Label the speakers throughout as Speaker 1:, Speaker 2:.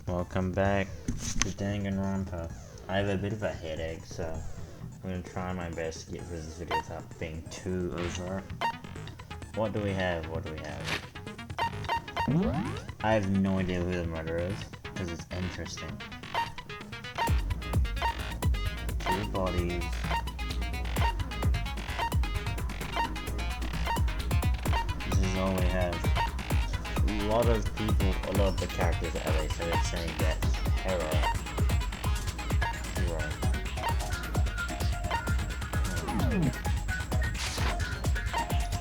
Speaker 1: Welcome back to Danganronpa. I have a bit of a headache, so I'm gonna try my best to get through this video without being too over. What do we have? I have no idea who the murderer is, because it's interesting. Two bodies. This is all we have. A lot of the characters are LA, so they're saying that Hero.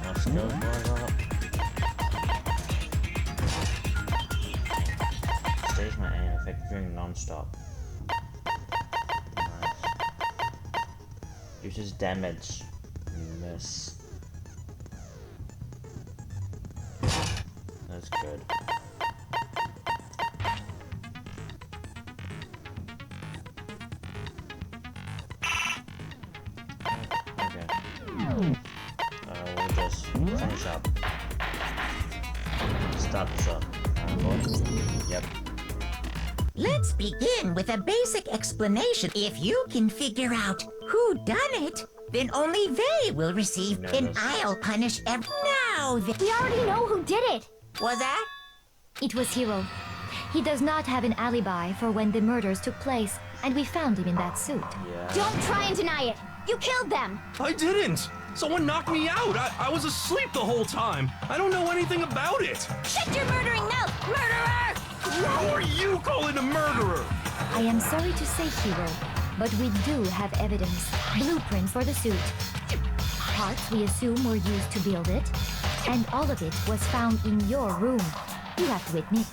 Speaker 1: Let's go going up. Stays my aim effect during non-stop. Nice. Uses damage. Miss. That's good. Okay. We'll just finish up. Start this up. Yep.
Speaker 2: Let's begin with a basic explanation. If you can figure out who done it, then only they will receive, and I'll punish every. Now
Speaker 3: we already know who did it.
Speaker 2: Was that?
Speaker 3: It was Hiro. He does not have an alibi for when the murders took place, and we found him in that suit.
Speaker 1: Yeah.
Speaker 3: Don't try and deny it. You killed them.
Speaker 4: I didn't. Someone knocked me out. I was asleep the whole time. I don't know anything about it.
Speaker 3: Shut your murdering mouth, murderer!
Speaker 4: Who are you calling a murderer?
Speaker 3: I am sorry to say, Hiro, but we do have evidence. Blueprints for the suit. Parts we assume were used to build it, and all of it was found in your room. You have to admit,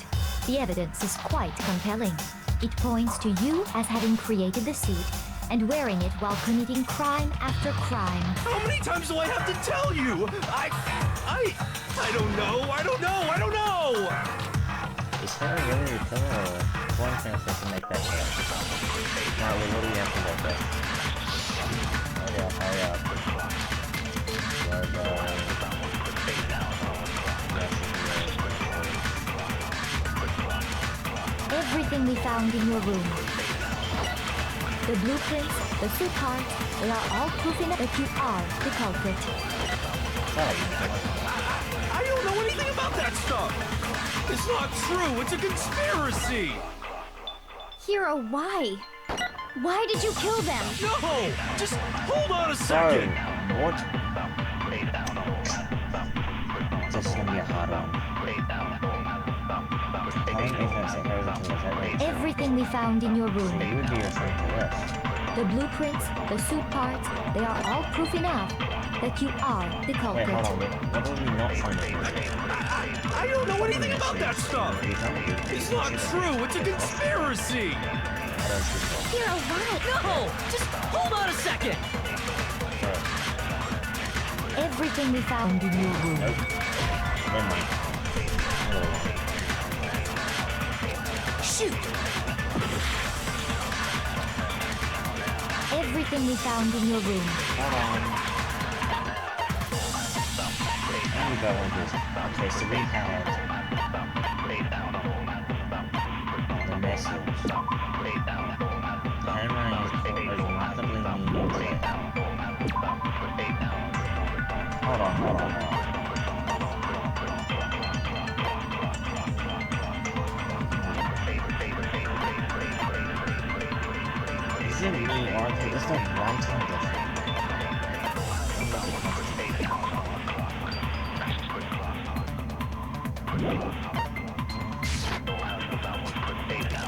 Speaker 3: the evidence is quite compelling. It points to you as having created the suit and wearing it while committing crime after crime.
Speaker 4: How many times do I have to tell you? I don't know.
Speaker 1: Is Hero really the killer, or one thing supposed to make that hair? Now, what do you have to look at? Hurry up.
Speaker 3: Everything we found in your room. The blueprints, the suit parts, they are all proof enough that you are the culprit.
Speaker 4: I don't know anything about that stuff. It's not true. It's a conspiracy.
Speaker 3: Hiro, why? Why did you kill them?
Speaker 4: No! Just hold on a second.
Speaker 1: What? This is gonna be a hard one.
Speaker 3: Everything we found in your room.
Speaker 1: So you would be referring to this.
Speaker 3: The blueprints, the suit parts, they are all proof enough that you are the culprit.
Speaker 1: Wait, hold on. What will we not find in here?
Speaker 4: I don't know anything about that stuff. It's not true. It's a conspiracy.
Speaker 3: Hiro, why?
Speaker 4: No! Just hold on a second.
Speaker 3: Everything we found in your room.
Speaker 1: Nope. Never mind.
Speaker 3: Shoot! Everything we found in your room.
Speaker 1: Hold on. And we got one of these. Okay, so we had the message. The handwriting is remarkably meaningful. Hold on. Is it me or is the writing different?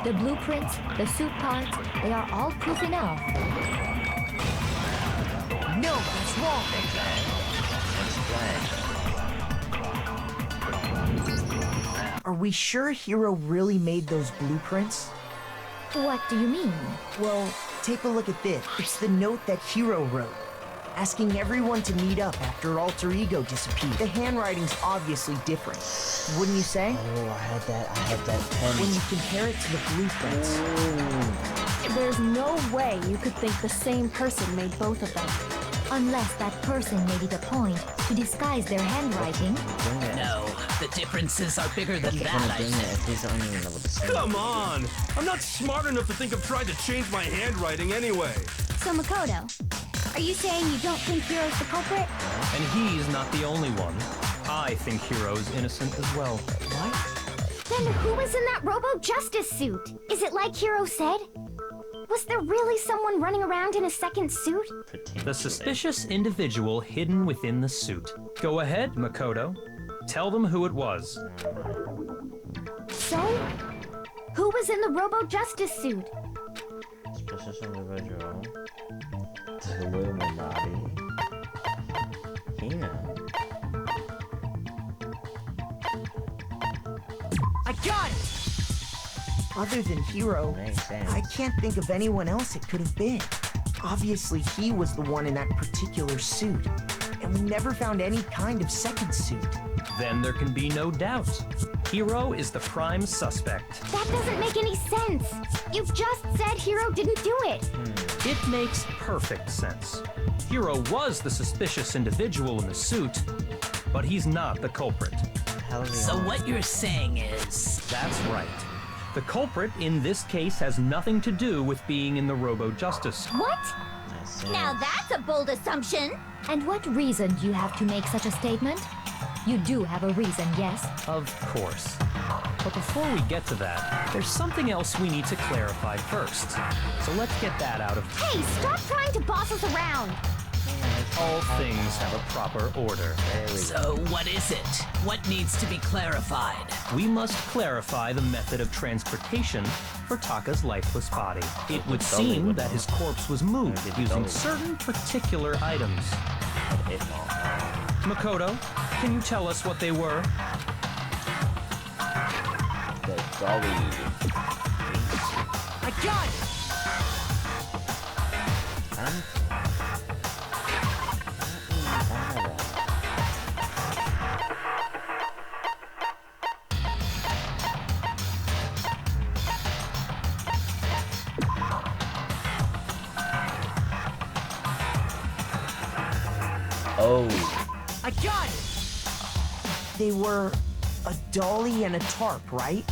Speaker 3: The blueprints, the suit parts, they are all proof enough.
Speaker 2: No, that's wrong. Are we sure Hiro really made those blueprints?
Speaker 3: What do you mean?
Speaker 2: Well, take a look at this. It's the note that Hiro wrote, asking everyone to meet up after Alter Ego disappeared. The handwriting's obviously different, wouldn't you say?
Speaker 1: Oh, I had that pen.
Speaker 2: When you compare it to the blueprints.
Speaker 5: There's no way you could think the same person made both of them.
Speaker 3: Unless that person made it a point to disguise their handwriting.
Speaker 1: No.
Speaker 6: The differences are bigger than that, I think.
Speaker 4: Come on! I'm not smart enough to think of trying to change my handwriting anyway.
Speaker 3: So Makoto, are you saying you don't think Hiro's the culprit?
Speaker 7: And he's not the only one. I think Hiro's innocent as well.
Speaker 3: What? Then who was in that Robo-Justice suit? Is it like Hiro said? Was there really someone running around in a second suit?
Speaker 7: The suspicious individual hidden within the suit. Go ahead, Makoto. Tell them who it was.
Speaker 3: So, who was in the Robo-Justice suit?
Speaker 1: Suspicious individual. The Illuminati. Hina.
Speaker 8: I got it! Other than Hiro,
Speaker 1: Makes sense.
Speaker 8: I can't think of anyone else it could have been. Obviously, he was the one in that particular suit, and we never found any kind of second suit.
Speaker 7: Then there can be no doubt. Hiro is the prime suspect.
Speaker 3: That doesn't make any sense. You just said Hiro didn't do it.
Speaker 7: It makes perfect sense. Hiro was the suspicious individual in the suit, but he's not the culprit.
Speaker 6: So what you're saying is...
Speaker 7: That's right. The culprit in this case has nothing to do with being in the Robo-Justice.
Speaker 3: What? Now that's a bold assumption. And what reason do you have to make such a statement? You do have a reason, yes?
Speaker 7: Of course. But before we get to that, there's something else we need to clarify first. So let's get that out of...
Speaker 3: Hey, stop trying to boss us around.
Speaker 7: All things have a proper order.
Speaker 6: So what is it? What needs to be clarified?
Speaker 7: We must clarify the method of transportation for Taka's lifeless body. It would seem that his corpse was moved using certain particular items. Makoto, can you tell us what they were?
Speaker 1: The dolly.
Speaker 8: I got it!
Speaker 1: Oh.
Speaker 8: I got it! They were a dolly and a tarp, right?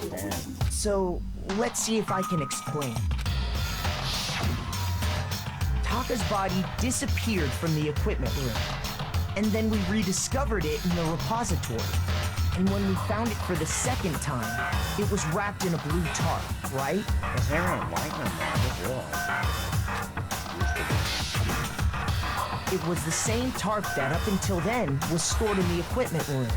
Speaker 1: Damn.
Speaker 8: So, let's see if I can explain. Taka's body disappeared from the equipment room, and then we rediscovered it in the repository. And when we found it for the second time, it was wrapped in a blue tarp, right?
Speaker 1: Is there a white number? I just realized.
Speaker 8: It was the same tarp that, up until then, was stored in the equipment room.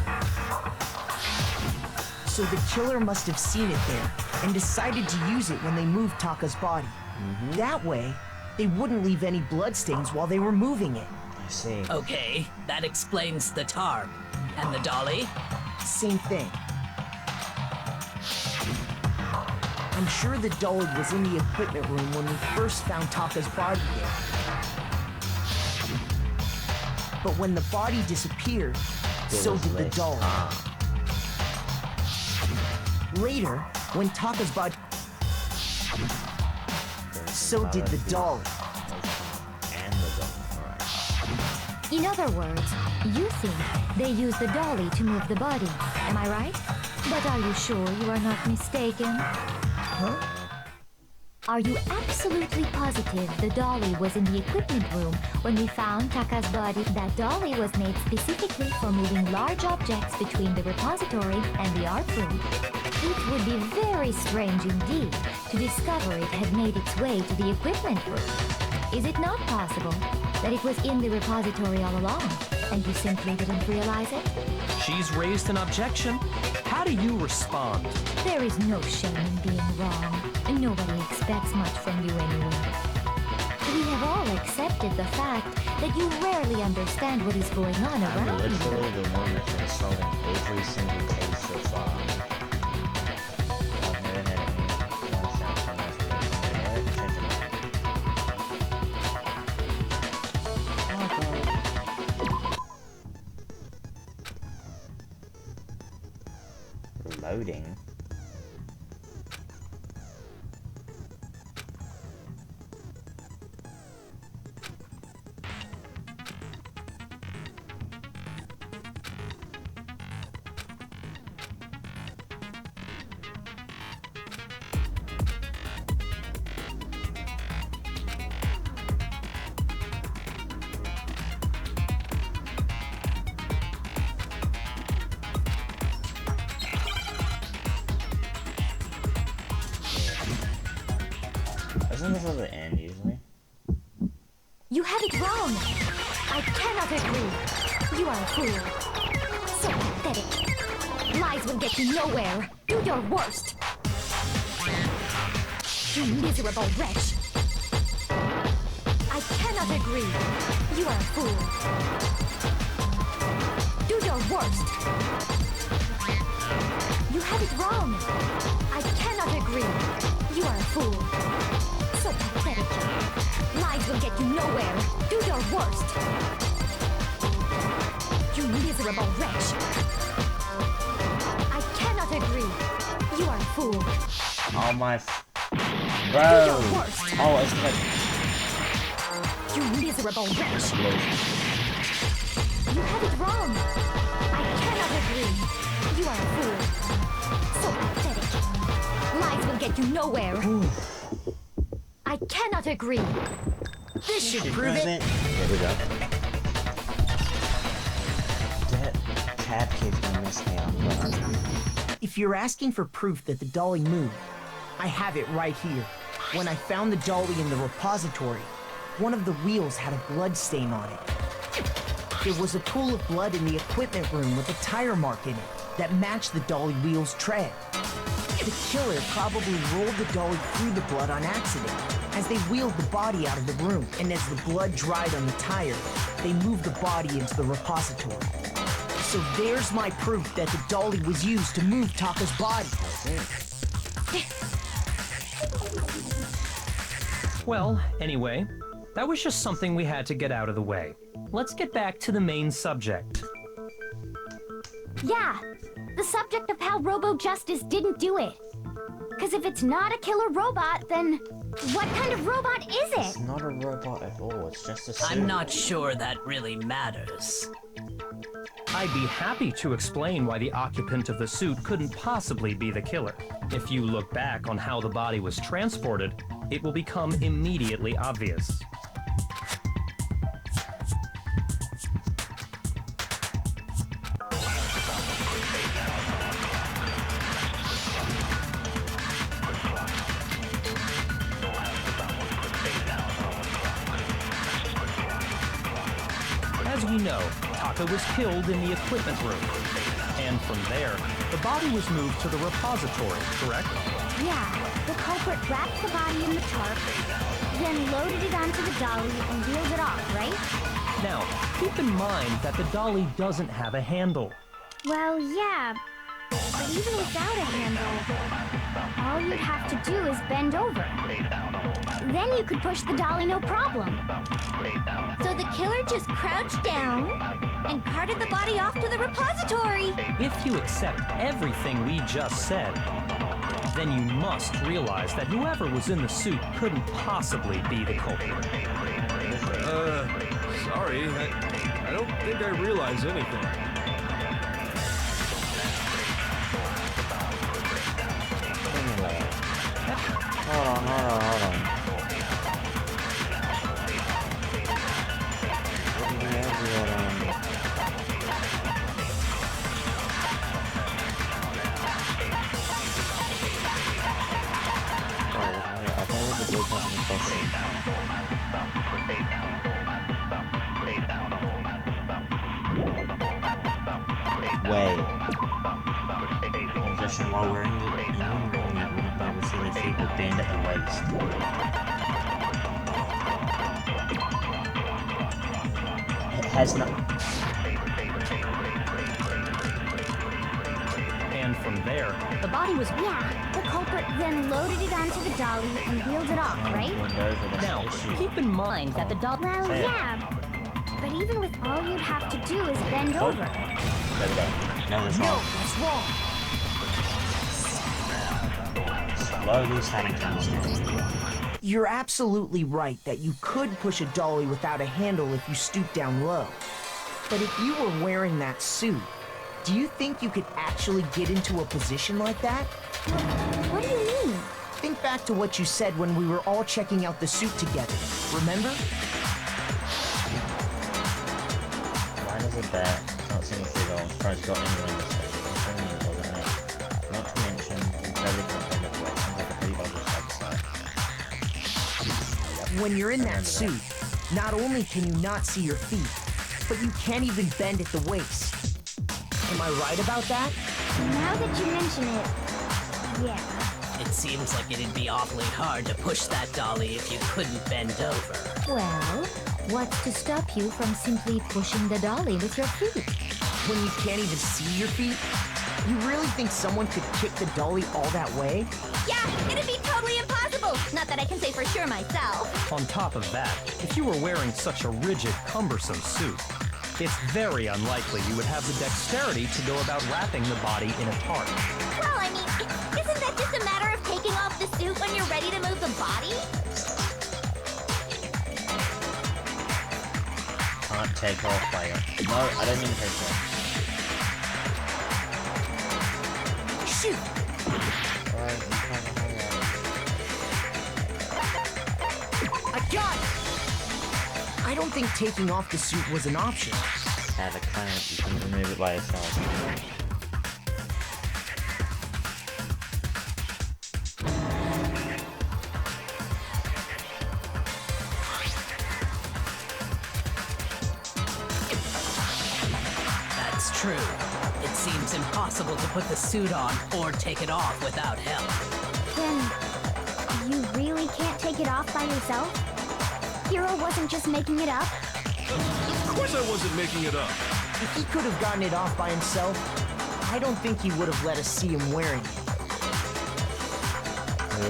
Speaker 8: So the killer must have seen it there and decided to use it when they moved Taka's body. That way, they wouldn't leave any bloodstains while they were moving it.
Speaker 1: I see.
Speaker 6: Okay, that explains the tarp. And the dolly?
Speaker 8: Same thing. I'm sure the dolly was in the equipment room when we first found Taka's body there. But when the body disappeared, so did the dolly. Later, when Taka's body... So did the dolly.
Speaker 1: And the dolly. Alright.
Speaker 3: In other words, you think they used the dolly to move the body. Am I right? But are you sure you are not mistaken?
Speaker 8: Huh?
Speaker 3: Are you absolutely positive the dolly was in the equipment room when we found Taka's body? That dolly was made specifically for moving large objects between the repository and the art room. It would be very strange indeed to discover it had made its way to the equipment room. Is it not possible that it was in the repository all along, and you simply didn't realize it?
Speaker 7: She's raised an objection. How do you respond?
Speaker 3: There is no shame in being wrong. Nobody expects much from you anyway. We have all accepted the fact that you rarely understand what is going on
Speaker 1: I'm
Speaker 3: around you.
Speaker 1: literally the one that's been solving every single case so far. I've never had any one shot from us Loading. Isn't this at the end usually?
Speaker 3: You have it wrong. I cannot agree. You are a fool. So pathetic. Lies will get you nowhere. Do your worst. You miserable wretch. I cannot agree. You are a fool. Do your worst. You have it wrong. I cannot agree. You are a fool. So pathetic. Lies will get you nowhere. Do your worst. You miserable wretch. I cannot agree. You are a fool.
Speaker 1: Oh my
Speaker 3: Do your
Speaker 1: bro!
Speaker 3: worst.
Speaker 1: Oh, it's like
Speaker 3: You miserable wretch. You have it wrong. I cannot agree. You are a fool. So pathetic. Lies will get you nowhere. I cannot agree.
Speaker 8: This should prove it.
Speaker 1: There we go. That cat kid's gonna miss me on.
Speaker 8: If you're asking for proof that the dolly moved, I have it right here. When I found the dolly in the repository, one of the wheels had a blood stain on it. There was a pool of blood in the equipment room with a tire mark in it that matched the dolly wheel's tread. The killer probably rolled the dolly through the blood on accident as they wheeled the body out of the room, and as the blood dried on the tire, they moved the body into the repository. So there's my proof that the dolly was used to move Taka's body.
Speaker 7: Well, anyway, that was just something we had to get out of the way. Let's get back to the main subject.
Speaker 3: Yeah, the subject of how Robo-Justice didn't do it. Because if it's not a killer robot, then what kind of robot is
Speaker 1: It's
Speaker 3: it?
Speaker 1: not a robot at all, it's just a suit.
Speaker 6: I'm not sure that really matters.
Speaker 7: I'd be happy to explain why the occupant of the suit couldn't possibly be the killer. If you look back on how the body was transported, it will become immediately obvious. As we know, Taka was killed in the equipment room. And from there, the body was moved to the repository, correct?
Speaker 3: Yeah, the culprit wrapped the body in the tarp, then loaded it onto the dolly and wheeled it off, right?
Speaker 7: Now, keep in mind that the dolly doesn't have a handle.
Speaker 3: Well, yeah, but even without a handle, all you'd have to do is bend over. Then you could push the dolly no problem. So the killer just crouched down and carted the body off to the repository.
Speaker 7: If you accept everything we just said, then you must realize that whoever was in the suit couldn't possibly be the culprit.
Speaker 4: Sorry, I don't think I realize anything.
Speaker 1: Hold on. Way. Position while wearing the room that wouldn't be able to see their feet will bend at the waist. It has not.
Speaker 7: And from there,
Speaker 3: The body was, yeah, the culprit then loaded it onto the dolly and wheeled it off, right?
Speaker 7: now, keep in mind that the dolly...
Speaker 3: Well, yeah, but even with all you'd have to do is bend over.
Speaker 1: There we go. No, that's wrong.
Speaker 8: That's wrong.
Speaker 1: Slowly sliding down the stairs.
Speaker 8: You're absolutely right that you could push a dolly without a handle if you stoop down low. But if you were wearing that suit, do you think you could actually get into a position like that?
Speaker 3: What do you mean?
Speaker 8: Think back to what you said when we were all checking out the suit together. Remember?
Speaker 1: Why does a bat not seem to figure out tries to got anyone in the state? Not to mention, it's very confident of what seems like a pretty obvious website.
Speaker 8: When you're in that suit, not only can you not see your feet, but you can't even bend at the waist. Am I right about that?
Speaker 9: Now that you mention it, yeah.
Speaker 6: It seems like it'd be awfully hard to push that dolly if you couldn't bend over.
Speaker 3: Well, what's to stop you from simply pushing the dolly with your feet?
Speaker 8: When you can't even see your feet? You really think someone could kick the dolly all that way?
Speaker 9: Yeah, it'd be totally impossible. Not that I can say for sure myself.
Speaker 7: On top of that, if you were wearing such a rigid, cumbersome suit, it's very unlikely you would have the dexterity to go about wrapping the body in a tarp.
Speaker 9: Well, I mean, isn't that just a matter of taking off the suit when you're ready to move the body?
Speaker 1: Can't take off by it. No, I don't mean to take off.
Speaker 8: Shoot!
Speaker 1: Alright, I'm trying to hurry up.
Speaker 8: I got it! I don't think taking off the suit was an option.
Speaker 1: Add a clamp, you can remove it by yourself.
Speaker 6: That's true. It seems impossible to put the suit on or take it off without help.
Speaker 9: Then, you really can't take it off by yourself? Hero wasn't just making it up?
Speaker 4: Of course I wasn't making it up.
Speaker 8: If he could have gotten it off by himself, I don't think he would have let us see him wearing it.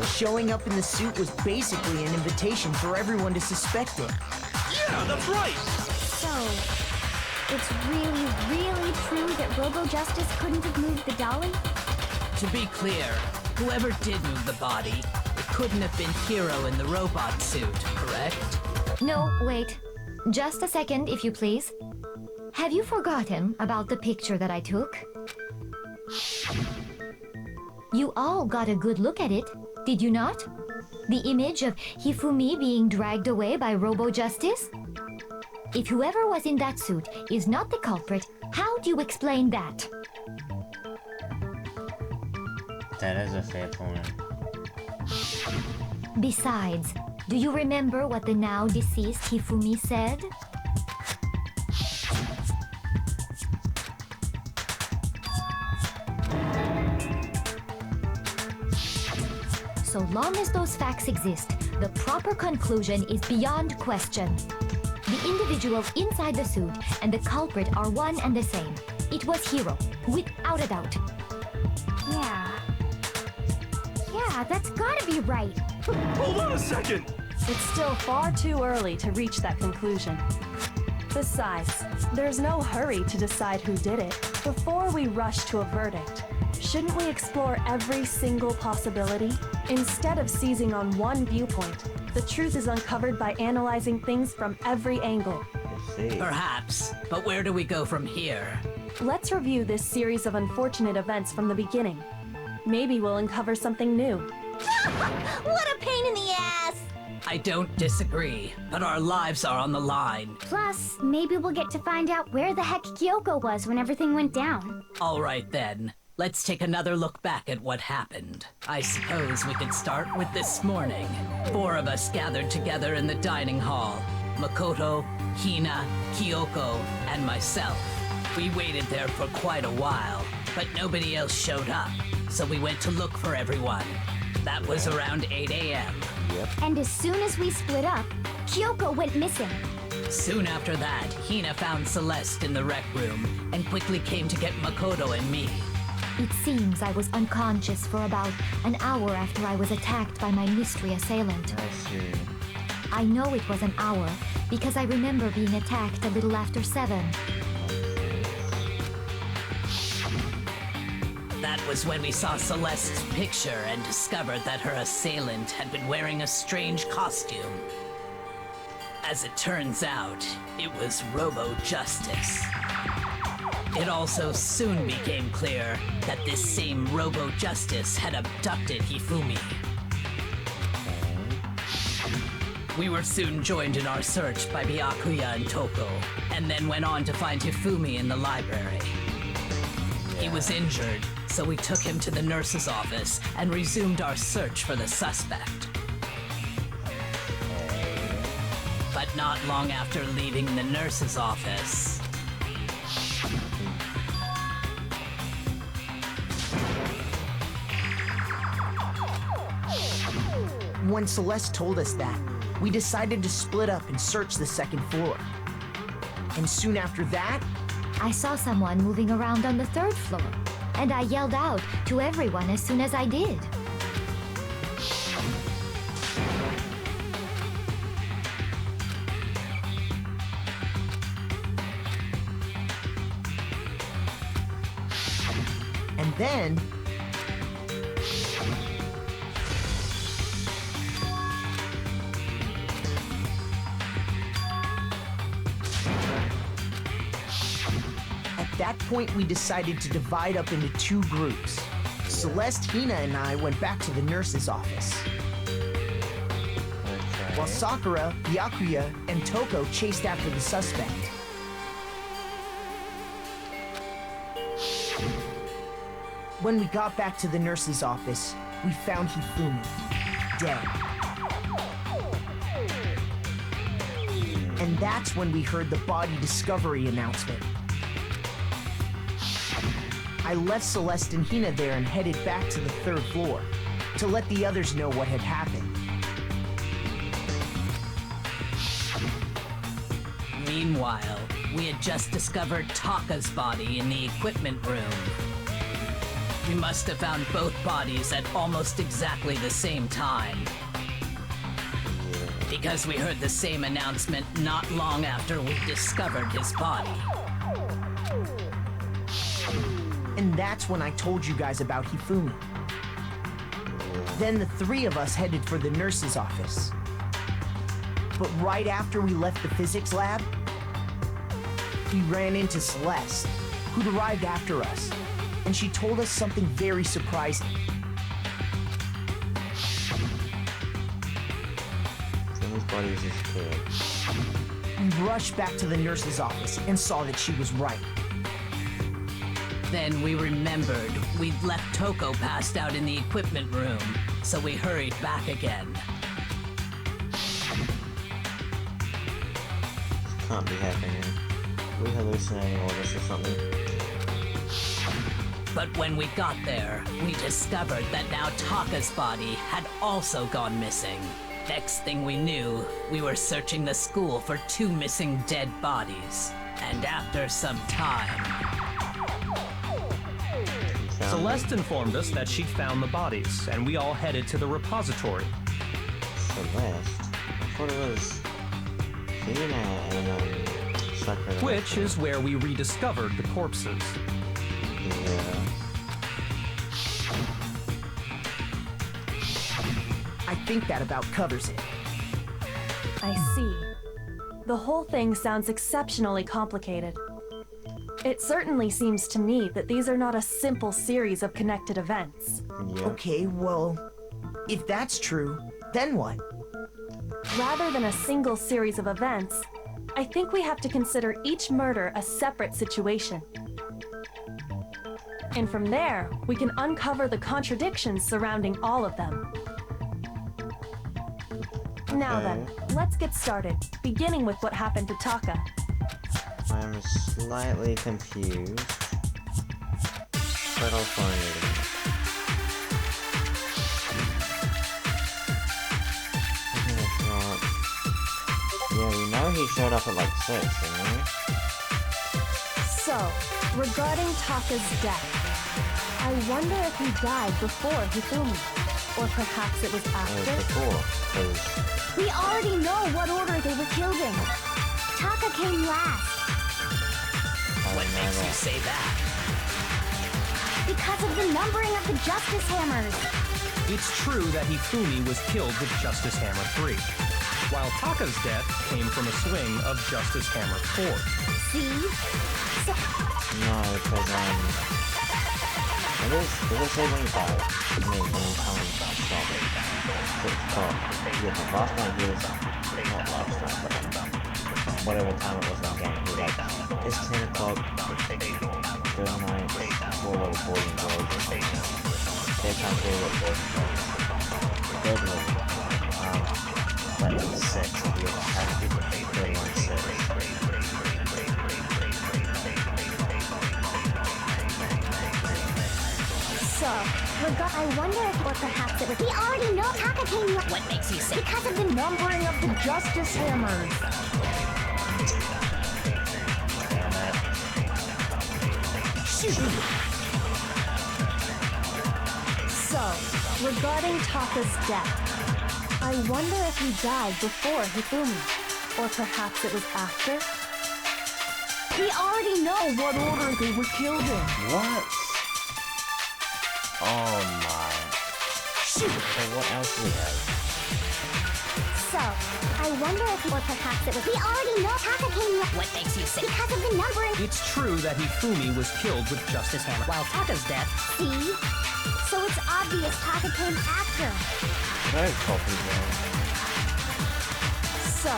Speaker 8: Showing up in the suit was basically an invitation for everyone to suspect it.
Speaker 4: Yeah, that's right.
Speaker 9: So, it's really, really true that Robo-Justice couldn't have moved the dolly?
Speaker 6: To be clear, whoever did move the body, it couldn't have been Hero in the robot suit, correct?
Speaker 3: No, wait. Just a second, if you please. Have you forgotten about the picture that I took? You all got a good look at it, did you not? The image of Hifimi being dragged away by Robo-Justice? If whoever was in that suit is not the culprit, how do you explain that?
Speaker 1: That is a fair point.
Speaker 3: Besides, do you remember what the now deceased Hifumi said? So long as those facts exist, the proper conclusion is beyond question. The individual inside the suit and the culprit are one and the same. It was Hero, without a doubt.
Speaker 9: Yeah. Yeah, that's gotta be right.
Speaker 4: Hold on a second.
Speaker 5: It's still far too early to reach that conclusion. Besides, there's no hurry to decide who did it. Before we rush to a verdict, shouldn't we explore every single possibility? Instead of seizing on one viewpoint, the truth is uncovered by analyzing things from every angle.
Speaker 1: Let's see.
Speaker 6: Perhaps, but where do we go from here?
Speaker 5: Let's review this series of unfortunate events from the beginning. Maybe we'll uncover something new.
Speaker 9: What a pain in the ass!
Speaker 6: I don't disagree, but our lives are on the line.
Speaker 9: Plus, maybe we'll get to find out where the heck Kyoko was when everything went down.
Speaker 6: All right then, let's take another look back at what happened. I suppose we could start with this morning. 4 of us gathered together in the dining hall. Makoto, Hina, Kyoko, and myself. We waited there for quite a while, but nobody else showed up, so we went to look for everyone. That was around 8 a.m.
Speaker 9: And as soon as we split up, Kyoko went missing.
Speaker 6: Soon after that, Hina found Celeste in the rec room and quickly came to get Makoto and me.
Speaker 3: It seems I was unconscious for about an hour after I was attacked by my mystery assailant.
Speaker 1: I see.
Speaker 3: I know it was an hour because I remember being attacked a little after 7.
Speaker 6: That was when we saw Celeste's picture and discovered that her assailant had been wearing a strange costume. As it turns out, it was Robo-Justice. It also soon became clear that this same Robo-Justice had abducted Hifumi. We were soon joined in our search by Byakuya and Toko, and then went on to find Hifumi in the library. He was injured, so we took him to the nurse's office and resumed our search for the suspect. not long after leaving the nurse's office.
Speaker 8: When Celeste told us that, we decided to split up and search the second floor. And soon after that,
Speaker 3: I saw someone moving around on the third floor, and I yelled out to everyone as soon as I did.
Speaker 8: and then at that point, we decided to divide up into two groups. Celeste, Hina, and I went back to the nurse's office. While Sakura, Byakuya, and Toko chased after the suspect. When we got back to the nurse's office, we found Hifimi, dead. And that's when we heard the body discovery announcement. I left Celeste and Hina there and headed back to the third floor to let the others know what had happened.
Speaker 6: Meanwhile, we had just discovered Taka's body in the equipment room. We must have found both bodies at almost exactly the same time. Because we heard the same announcement not long after we discovered his body.
Speaker 8: And that's when I told you guys about Hifimi. Then the three of us headed for the nurse's office. But right after we left the physics lab, we ran into Celeste, who'd arrived after us, and she told us something very surprising.
Speaker 1: Someone's body was just killed.
Speaker 8: We rushed back to the nurse's office and saw that she was right.
Speaker 6: Then we remembered we'd left Toko passed out in the equipment room, so we hurried back again.
Speaker 1: This can't be happening. We're hallucinating all this or something.
Speaker 6: But when we got there, we discovered that now Taka's body had also gone missing. Next thing we knew, we were searching the school for two missing dead bodies. And after some time...
Speaker 7: Celeste informed us that she'd found the bodies, and we all headed to the repository.
Speaker 1: Celeste? I thought it was Hina and Sakura.
Speaker 7: Which is where we rediscovered the corpses.
Speaker 1: Yeah.
Speaker 8: I think that about covers it.
Speaker 5: I see. The whole thing sounds exceptionally complicated. It certainly seems to me that these are not a simple series of connected events.
Speaker 1: Yeah.
Speaker 8: Okay, well, if that's true, then what?
Speaker 5: Rather than a single series of events, I think we have to consider each murder a separate situation. And from there, we can uncover the contradictions surrounding all of them. Now then, let's get started, beginning with what happened to Taka.
Speaker 1: I'm slightly confused, but I'll find it. Yeah, we know he showed up at like 6, didn't he?
Speaker 5: So, regarding Taka's death, I wonder if he died before Hifimi, or perhaps it was after?
Speaker 1: Before, because...
Speaker 9: We already know what order they were killed in. Taka came last.
Speaker 6: What makes you say that?
Speaker 9: Because of the numbering of the Justice Hammers.
Speaker 7: It's true that Hifumi was killed with Justice Hammer 3, while Taka's death came from a swing of Justice Hammer 4.
Speaker 9: See? So
Speaker 1: No, because, does it say when you die? I mean, when you come and stop it. Yeah, the last one he was, not last one, but whatever time it was in the game, he was like, it's 10 o'clock, good night, for a little boys and girls or something. Bedtime for a little boys and girls. Third level, that was 6 if you ever had it.
Speaker 9: I wonder if, or perhaps it was. We already know Taka came.
Speaker 2: What makes you say?
Speaker 9: Because of the
Speaker 8: Numbering of the Justice Hammers.
Speaker 5: So, regarding Taka's death, I wonder if he died before Hifimi, or perhaps it was after?
Speaker 8: We already know what order they were killed in.
Speaker 1: What? Oh my.
Speaker 8: Shoot!
Speaker 1: So what else do we have?
Speaker 9: So, I wonder if, or perhaps it was. We already know Taka came.
Speaker 2: What makes you say?
Speaker 9: Because of the numbering.
Speaker 7: It's true that Hifumi was killed with Justice Hammer, while Taka's death.
Speaker 9: See? So it's obvious Taka came after.
Speaker 1: Very copy, man.
Speaker 5: So,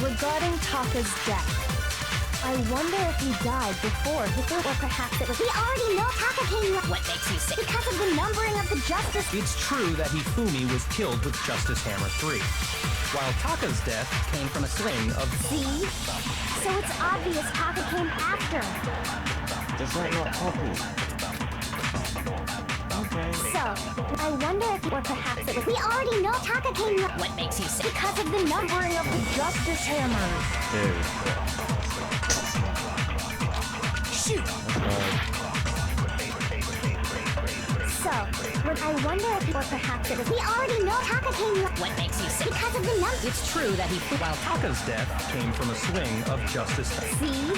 Speaker 5: regarding Taka's death, I wonder if he died before Hifimi,
Speaker 9: Or perhaps it was. We already know Taka came.
Speaker 2: What makes you say?
Speaker 9: Because of the numbering of the Justice.
Speaker 7: It's true that Hifumi was killed with Justice Hammer 3, while Taka's death came from a swing of...
Speaker 9: See? So it's obvious Taka came after.
Speaker 1: Does that not copy? Okay.
Speaker 9: So, I wonder if, or perhaps it was. We already know Taka came.
Speaker 2: What makes you say?
Speaker 9: Because of the numbering of the
Speaker 8: Justice Hammers.
Speaker 1: Dude.
Speaker 8: Shoot!
Speaker 9: So, I wonder if, or perhaps it was. We already know Taka came.
Speaker 2: What makes you say?
Speaker 9: Because of the numbers.
Speaker 7: It's true that while Taka's death came from a swing of Justice Hammer.
Speaker 9: See?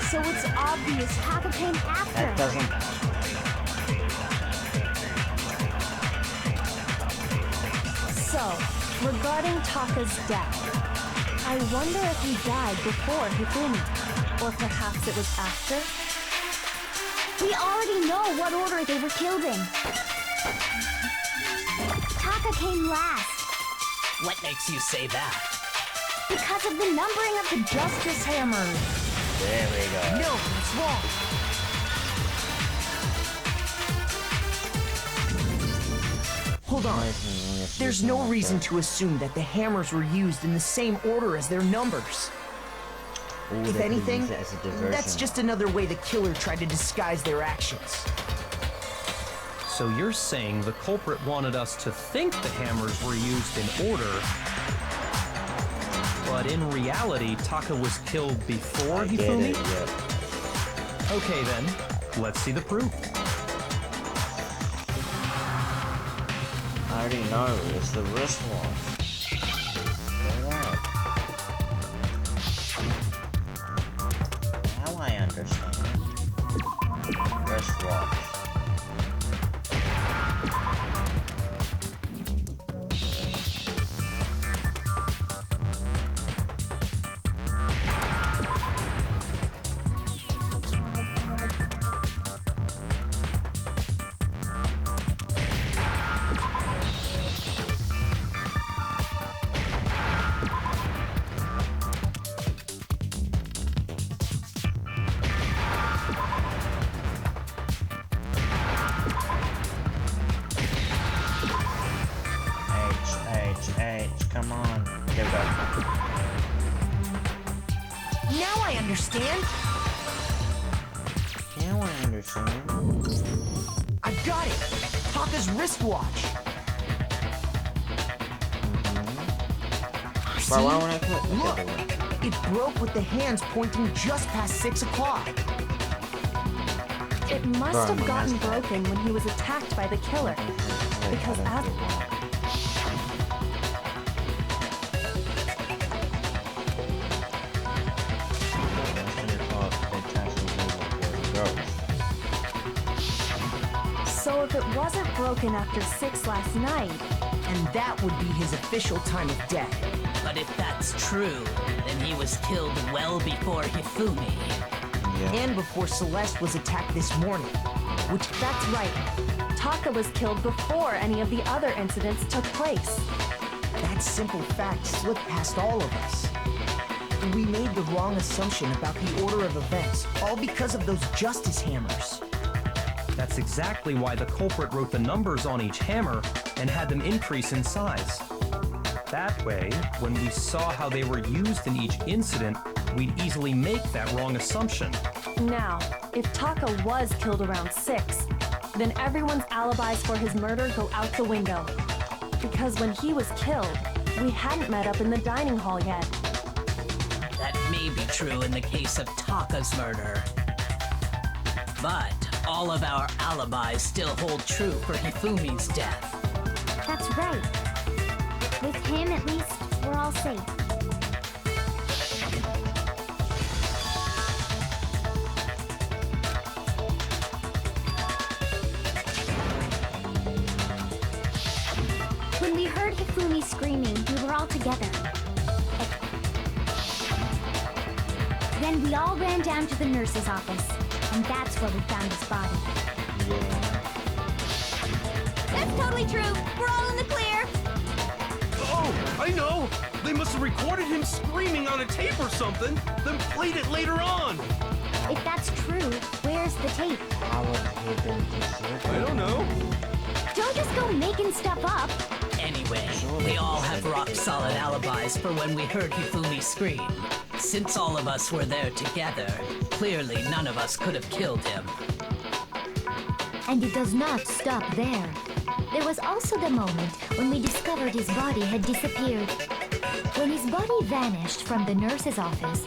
Speaker 9: So it's obvious Taka came after.
Speaker 1: That doesn't...
Speaker 5: So, regarding Taka's death, I wonder if he died before Hifimi, or perhaps it was after?
Speaker 9: We already know what order they were killed in. Taka came last.
Speaker 6: What makes you say that?
Speaker 9: Because of the numbering of the
Speaker 8: Justice Hammers.
Speaker 1: There we go.
Speaker 8: No, it's wrong. Hold on. There's no reason to assume that the hammers were used in the same order as their numbers.
Speaker 1: Ooh,
Speaker 8: If
Speaker 1: they could
Speaker 8: anything,
Speaker 1: use it as a diversion.
Speaker 8: that's just another way the killer tried to disguise their actions.
Speaker 7: So you're saying the culprit wanted us to think the hammers were used in order, but in reality, Taka was killed before
Speaker 1: I get
Speaker 7: Hifumi?
Speaker 1: it, yeah.
Speaker 7: Okay then, let's see the proof.
Speaker 1: I already know, it's the wristwatch. Look at that. Now I understand. Wristwatch. Come on. There we go.
Speaker 8: Now I understand.
Speaker 1: Now I understand.
Speaker 8: I've got it. Taka's wristwatch. See?
Speaker 1: But why would I put
Speaker 8: Look,
Speaker 1: together?
Speaker 8: it broke with the hands pointing just past 6 o'clock.
Speaker 5: It must have gotten broken when he was attacked by the killer, because as... So if it wasn't broken after 6 last night...
Speaker 8: And that would be his official time of death.
Speaker 6: But if that's true, then he was killed well before Hifumi.
Speaker 1: Yeah.
Speaker 8: And before Celeste was attacked this morning. Which,
Speaker 5: That's right. Taka was killed before any of the other incidents took place.
Speaker 8: that simple fact slipped past all of us. We made the wrong assumption about the order of events, all because of those justice hammers.
Speaker 7: That's exactly why the culprit wrote the numbers on each hammer and had them increase in size. That way, when we saw how they were used in each incident, we'd easily make that wrong assumption.
Speaker 5: Now, if Taka was killed around 6, then everyone's alibis for his murder go out the window. Because when he was killed, we hadn't met up in the dining hall yet.
Speaker 6: That may be true in the case of Taka's murder. But all of our alibis still hold true for Hifumi's death.
Speaker 9: That's right. With him, at least, we're all safe. When we heard Hifumi screaming, we were all together. Then we all ran down to the nurse's office, and that's where we found his body.
Speaker 2: That's totally true. We're all in the clear.
Speaker 4: Oh, I know! They must have recorded him screaming on a tape or something, then played it later on!
Speaker 9: If that's true, where's the tape?
Speaker 1: How would he been deserted?
Speaker 4: I don't know.
Speaker 9: Don't just go making stuff up.
Speaker 6: Anyway, we all have rock-solid alibis for when we heard Hifumi scream. Since all of us were there together, clearly none of us could have killed him.
Speaker 3: And it does not stop there. There was also the moment when we discovered his body had disappeared. When his body vanished from the nurse's office,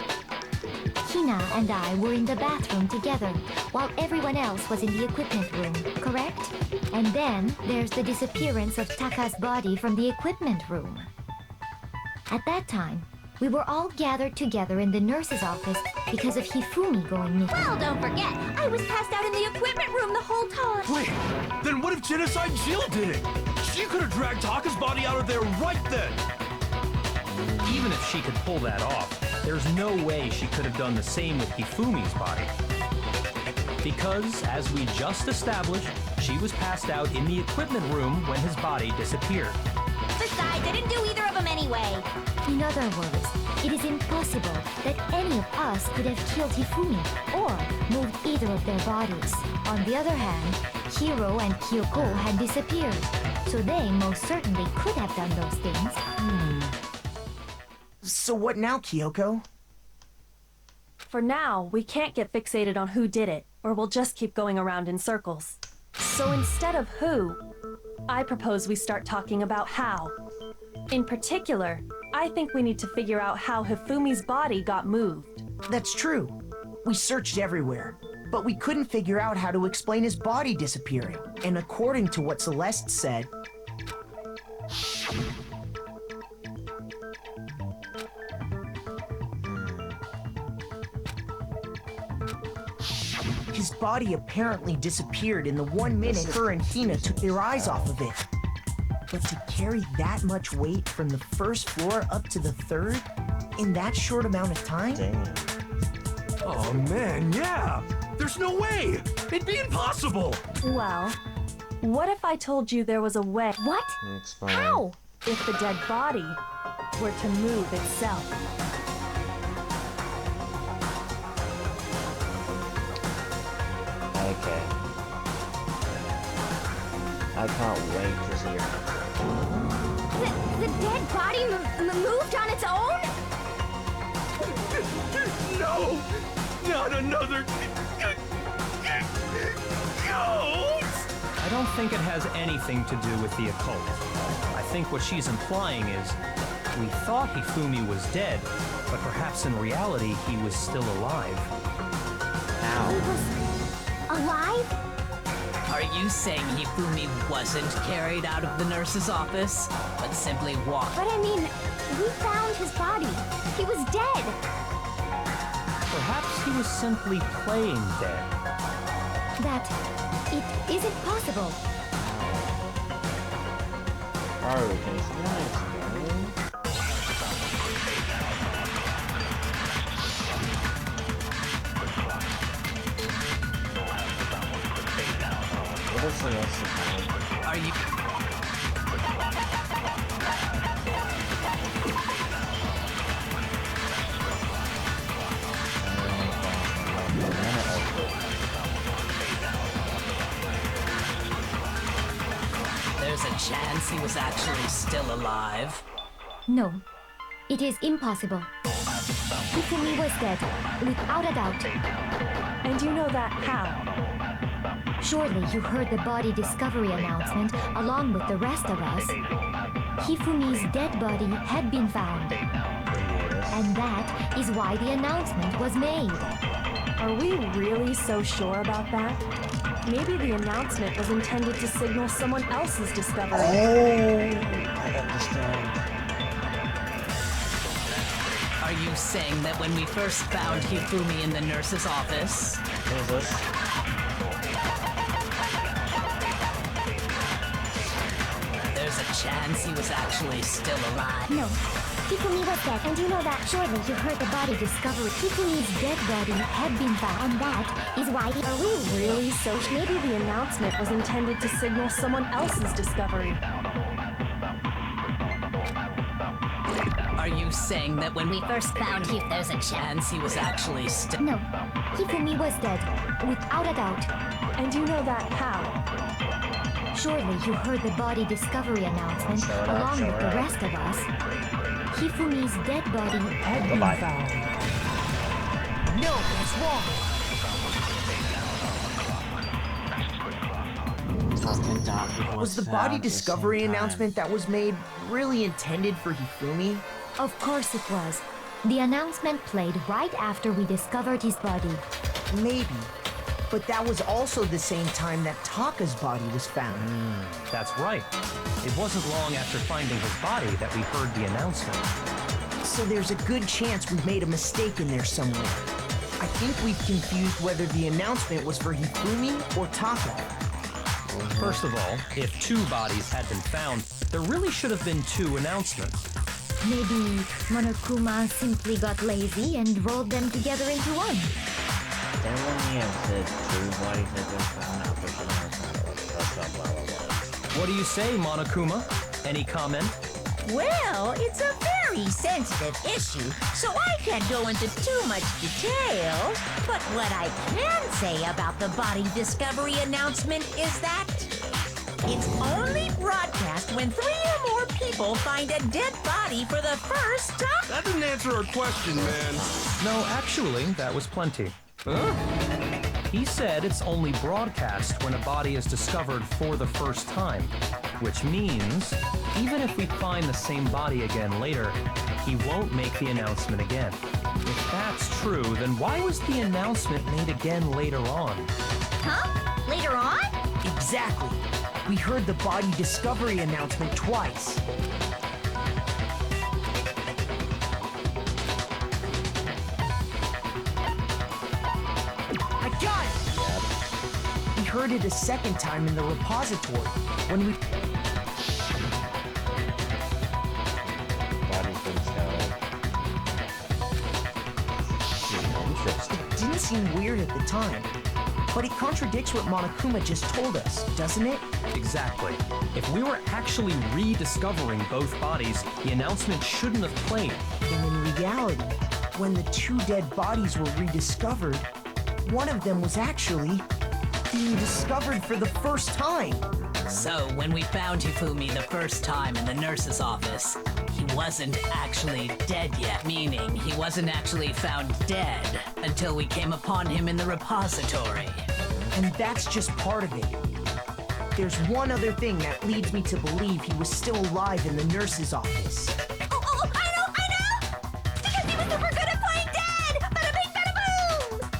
Speaker 3: Hina and I were in the bathroom together, while everyone else was in the equipment room, correct? And then there's the disappearance of Taka's body from the equipment room. At that time, we were all gathered together in the nurse's office because of Hifumi going missing.
Speaker 2: Well, don't forget, I was passed out in the equipment room the whole time.
Speaker 4: Wait, then what if Genocide Jill did it? She could have dragged Taka's body out of there right then!
Speaker 7: Even if she could pull that off, there's no way she could have done the same with Hifumi's body. Because, as we just established, she was passed out in the equipment room when his body disappeared.
Speaker 2: Besides, I didn't do either of them anyway.
Speaker 3: In other words, it is impossible that any of us could have killed Hifumi or moved either of their bodies. On the other hand, Hiro and Kyoko had disappeared, so they most certainly could have done those things.
Speaker 8: So what now, Kyoko?
Speaker 5: For now, we can't get fixated on who did it, or we'll just keep going around in circles. So instead of who, I propose we start talking about how. In particular, I think we need to figure out how Hifumi's body got moved.
Speaker 8: That's true. We searched everywhere, but we couldn't figure out how to explain his body disappearing. And according to what Celeste said, his body apparently disappeared in the 1 minute her and Hina took their eyes off of it. But to carry that much weight from the first floor up to the third in that short amount of time?
Speaker 1: Damn.
Speaker 4: Oh man, yeah! There's no way! It'd be impossible!
Speaker 5: Well, what if I told you there was a way?
Speaker 9: What?
Speaker 1: Explain.
Speaker 9: How?
Speaker 5: If the dead body were to move itself.
Speaker 1: Okay. I can't wait to see your
Speaker 9: The dead body moved on its own?
Speaker 4: No! Not another... ghost!
Speaker 7: I don't think it has anything to do with the occult. I think what she's implying is, we thought Hifumi was dead, but perhaps in reality he was still alive.
Speaker 9: He was alive?
Speaker 6: Are you saying Hifumi wasn't carried out of the nurse's office, but simply walked?
Speaker 9: But I mean, we found his body. He was dead.
Speaker 7: Perhaps he was simply playing dead.
Speaker 3: That it isn't possible.
Speaker 1: Bro, can you explain? What is the rest of
Speaker 6: Are you... There's a chance he was actually still alive?
Speaker 3: No, it is impossible. Hifumi was dead, without a doubt.
Speaker 5: And you know that how?
Speaker 3: Surely you heard the body discovery announcement along with the rest of us. Hifumi's dead body had been found. And that is why the announcement was made.
Speaker 5: Are we really so sure about that? Maybe the announcement was intended to signal someone else's discovery.
Speaker 1: Oh, I understand.
Speaker 6: Are you saying that when we first found Hifumi in the nurse's office,
Speaker 1: What is this?
Speaker 6: there's a chance he was actually still alive?
Speaker 9: No. Hifumi was dead, and you know that.
Speaker 3: Surely you heard the body discovery. Hifumi's dead body had been found.
Speaker 9: And that is why
Speaker 5: Are we really so maybe the announcement was intended to signal someone else's discovery?
Speaker 6: Are you saying that when we first found him, there's a chance he was actually still...
Speaker 3: No, Hifumi was dead, without a doubt.
Speaker 5: And you know that how?
Speaker 3: Surely you heard the body discovery announcement along with the rest of us. Hifumi's dead body had been
Speaker 1: Bye-bye.
Speaker 3: found.
Speaker 8: No, that's wrong.
Speaker 1: Talking Doc
Speaker 8: Was the body discovery announcement that was made really intended for Hifumi?
Speaker 3: Of course it was. The announcement played right after we discovered his body.
Speaker 8: Maybe. But that was also the same time that Taka's body was found.
Speaker 7: That's right. It wasn't long after finding his body that we heard the announcement.
Speaker 8: So there's a good chance we've made a mistake in there somewhere. I think we've confused whether the announcement was for Hifumi or Taka.
Speaker 7: First of all, if 2 bodies had been found, there really should have been 2 announcements.
Speaker 3: Maybe Monokuma simply got lazy and rolled them together into one.
Speaker 1: Then when he had said 2 bodies had been found after she blah blah blah.
Speaker 7: What do you say, Monokuma? Any comment?
Speaker 2: Well, it's a very sensitive issue, so I can't go into too much detail. But what I can say about the body discovery announcement is that it's only broadcast when 3 or more people find a dead body for the first time.
Speaker 4: That didn't answer our question, man.
Speaker 7: No, actually, that was plenty.
Speaker 4: Huh?
Speaker 7: He said it's only broadcast when a body is discovered for the first time, which means even if we find the same body again later, he won't make the announcement again. If that's true, then why was the announcement made again later on?
Speaker 2: Huh? Later on?
Speaker 8: Exactly. We heard the body discovery announcement twice. I got it! We heard it a second time in the repository when we...
Speaker 1: Body's been scouted. Interesting.
Speaker 8: It didn't seem weird at the time, but it contradicts what Monokuma just told us, doesn't it?
Speaker 7: Exactly. If we were actually rediscovering both bodies, the announcement shouldn't have played.
Speaker 8: And in reality, when the 2 dead bodies were rediscovered, one of them was actually being discovered for the first time.
Speaker 6: So, when we found Hifumi the first time in the nurse's office, he wasn't actually dead yet, meaning he wasn't actually found dead until we came upon him in the repository.
Speaker 8: And that's just part of it. There's one other thing that leads me to believe he was still alive in the nurse's office.
Speaker 2: Oh, I know! Because he was super good at playing dead! Bada bing, bada boom!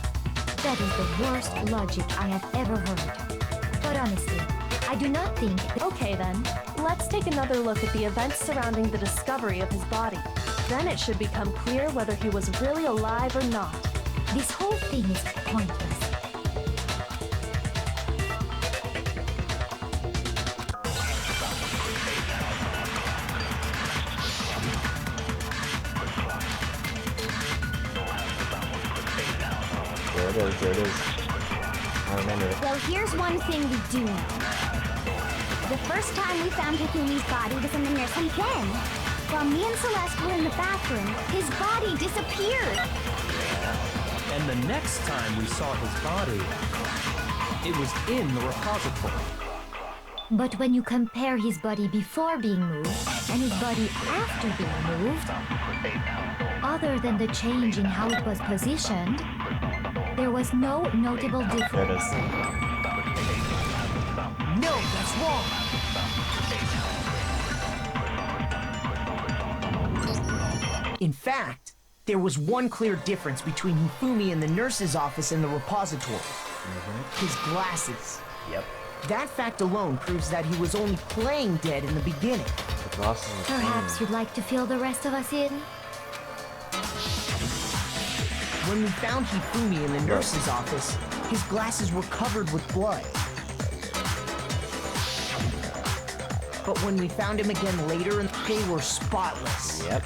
Speaker 3: That is the worst logic I have ever heard. But honestly, I do not think...
Speaker 5: Okay then, let's take another look at the events surrounding the discovery of his body. Then it should become clear whether he was really alive or not.
Speaker 3: This whole thing is pointless.
Speaker 1: There it is. I remember it.
Speaker 9: Well, here's one thing we do know. The first time we found Hifumi's body was in the nurse, and then, while me and Celeste were in the bathroom, his body disappeared.
Speaker 7: And the next time we saw his body, it was in the repository.
Speaker 3: But when you compare his body before being moved and his body after being moved, other than the change in how it was positioned, there was no notable
Speaker 1: There it
Speaker 3: difference.
Speaker 1: is.
Speaker 8: wrong? In fact, there was one clear difference between Hifimi in the nurse's office and the repository. His glasses.
Speaker 1: Yep.
Speaker 8: That fact alone proves that he was only playing dead in the beginning.
Speaker 1: The glasses are
Speaker 3: Perhaps you'd like to fill the rest of us in?
Speaker 8: When we found Hifumi in the nurse's office, his glasses were covered with blood. But when we found him again later, they were spotless.
Speaker 1: Yep.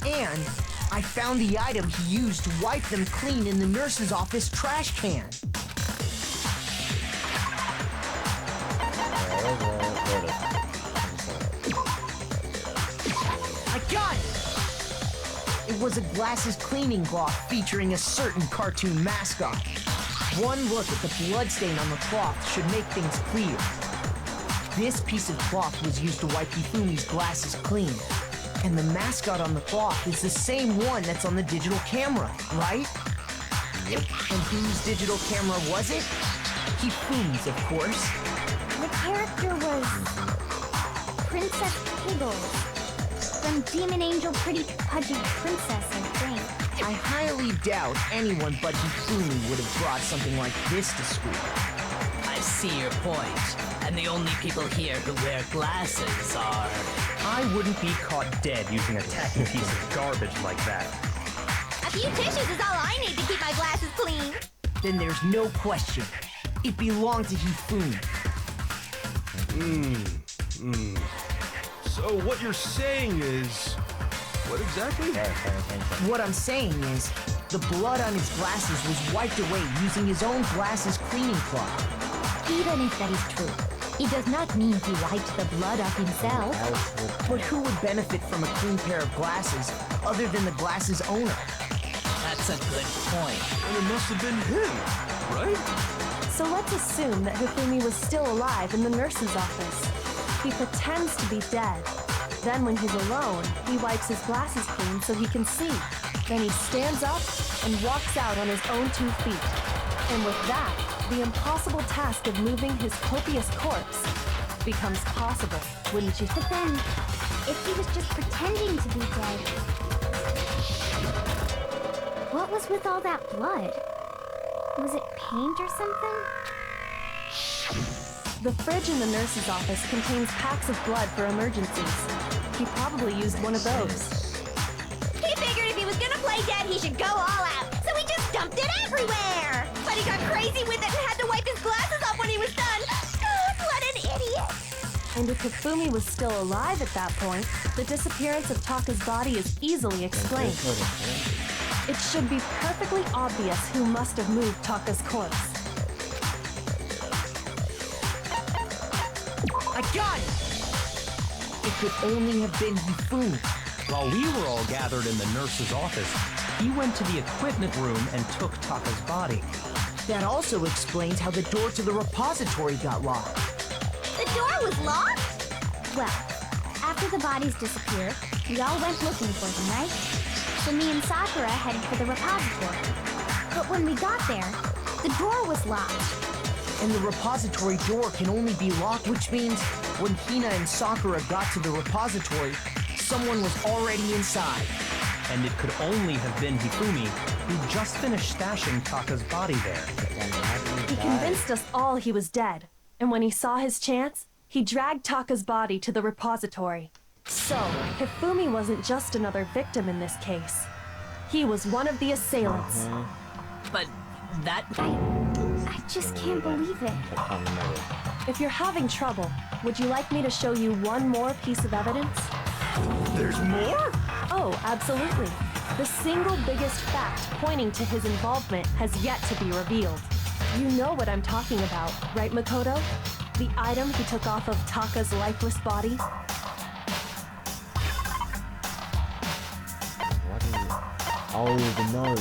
Speaker 8: And I found the item he used to wipe them clean in the nurse's office trash can. I got it! It was a glasses cleaning cloth featuring a certain cartoon mascot. One look at the bloodstain on the cloth should make things clear. This piece of cloth was used to wipe Hifumi's glasses clean. And the mascot on the cloth is the same one that's on the digital camera, right?
Speaker 1: Yep.
Speaker 8: And whose digital camera was it? Hifumi's, of course.
Speaker 9: The character was Princess Piggles from Demon Angel Pretty Pudgy Princess, I think.
Speaker 8: I highly doubt anyone but Hifumi would have brought something like this to school.
Speaker 6: I see your point. And the only people here who wear glasses are...
Speaker 7: I wouldn't be caught dead using a tacky piece of garbage like that.
Speaker 9: A few tissues is all I need to keep my glasses clean.
Speaker 8: Then there's no question. It belonged to Hifumi.
Speaker 4: So what you're saying is... What exactly?
Speaker 8: What I'm saying is, the blood on his glasses was wiped away using his own glasses cleaning cloth.
Speaker 3: Even if that is true, it does not mean he wiped the blood off himself.
Speaker 8: But who would benefit from a clean pair of glasses other than the glasses owner?
Speaker 6: That's a good point.
Speaker 4: And it must have been him, right?
Speaker 5: So let's assume that Hifumi was still alive in the nurse's office. He pretends to be dead. Then when he's alone, he wipes his glasses clean so he can see. Then he stands up and walks out on his own 2 feet. And with that, the impossible task of moving his copious corpse becomes possible, wouldn't you?
Speaker 9: But then, if he was just pretending to be dead, what was with all that blood? Was it paint or something?
Speaker 5: The fridge in the nurse's office contains packs of blood for emergencies. He probably used one of those.
Speaker 9: He figured if he was gonna play dead, he should go all out, so he just dumped it everywhere! But he got crazy with it and had to wipe his glasses off when he was done! God, what an idiot!
Speaker 5: And if Hifumi was still alive at that point, the disappearance of Taka's body is easily explained. It should be perfectly obvious who must have moved Taka's corpse.
Speaker 8: I got it! It could only have been Hifumi.
Speaker 7: While we were all gathered in the nurse's office, he went to the equipment room and took Taka's body.
Speaker 8: That also explains how the door to the repository got locked.
Speaker 9: The door was locked? Well, after the bodies disappeared, we all went looking for them, right? So me and Sakura headed for the repository. But when we got there, the door was locked.
Speaker 8: And the repository door can only be locked, which means when Hina and Sakura got to the repository, someone was already inside.
Speaker 7: And it could only have been Hifumi, who just finished stashing Taka's body there.
Speaker 5: He convinced us all he was dead. And when he saw his chance, he dragged Taka's body to the repository. So, Hifumi wasn't just another victim in this case. He was one of the assailants.
Speaker 6: But that...
Speaker 9: I just can't believe it.
Speaker 5: If you're having trouble, would you like me to show you one more piece of evidence?
Speaker 4: There's more?
Speaker 5: Oh, absolutely. The single biggest fact pointing to his involvement has yet to be revealed. You know what I'm talking about, right, Makoto? The item he took off of Taka's lifeless body?
Speaker 1: What is it? Oh, the note.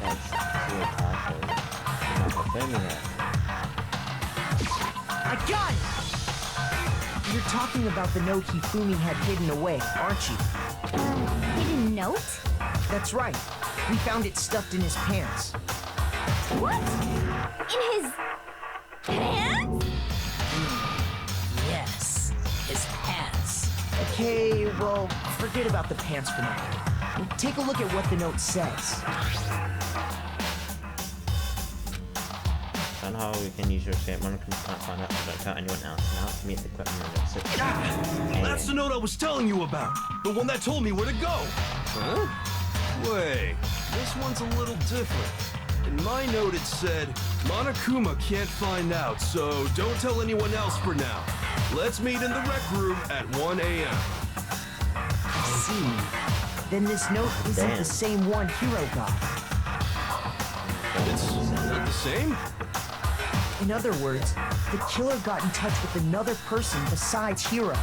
Speaker 1: That's
Speaker 8: I got it! You're talking about the note Hifumi had hidden away, aren't you?
Speaker 9: Hidden note?
Speaker 8: That's right. We found it stuffed in his pants.
Speaker 9: What? In his pants?
Speaker 6: Yes, his pants.
Speaker 8: Okay, well, forget about the pants for now. Take a look at what the note says.
Speaker 1: And how we can use your escape when we can't find out about anyone else now to meet the equipment room at 6 a.m.
Speaker 4: That's the note I was telling you about. The one that told me where to go. Huh? Wait, this one's a little different. In my note it said, Monokuma can't find out, so don't tell anyone else for now. Let's meet in the rec room at 1 a.m.
Speaker 8: I see. Then this note isn't the same one Hiro got.
Speaker 4: It's not the same?
Speaker 8: In other words, the killer got in touch with another person besides Hiro.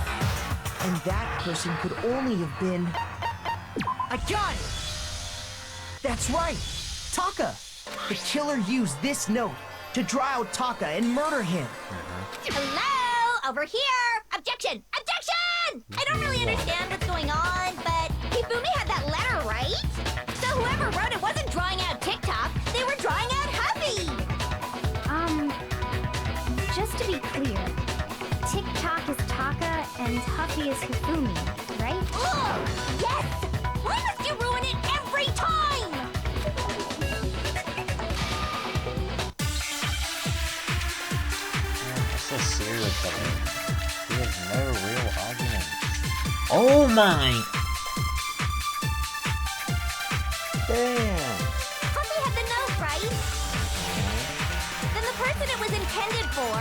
Speaker 8: And that person could only have been... I got it! That's right! Taka! The killer used this note to draw out Taka and murder him.
Speaker 9: Hello? Over here! Objection! Objection! I don't really understand what's going on, but Hifimi had that letter, right? So whoever wrote it wasn't drawing out TikTok, they were drawing out Huffy!
Speaker 3: Just to be clear, TikTok is Taka and Huffy is Hifumi, right?
Speaker 9: Ugh! Yes! Why must you ruin it every time?
Speaker 1: It's a serial killer. He has no real argument. Oh my! Damn!
Speaker 9: Huffy had the note, right? Then the person it was intended for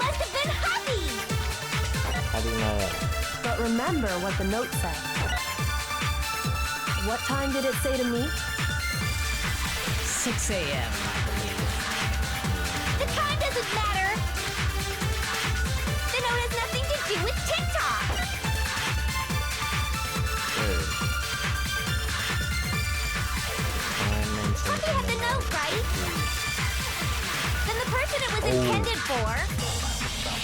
Speaker 9: must have been Huffy!
Speaker 1: How do you know that?
Speaker 5: But remember what the note said. What time did it say to meet?
Speaker 6: 6 a.m., I believe.
Speaker 9: The time doesn't matter! The note has nothing to do with TikTok! Huffy had the note, right? Then the person it was intended for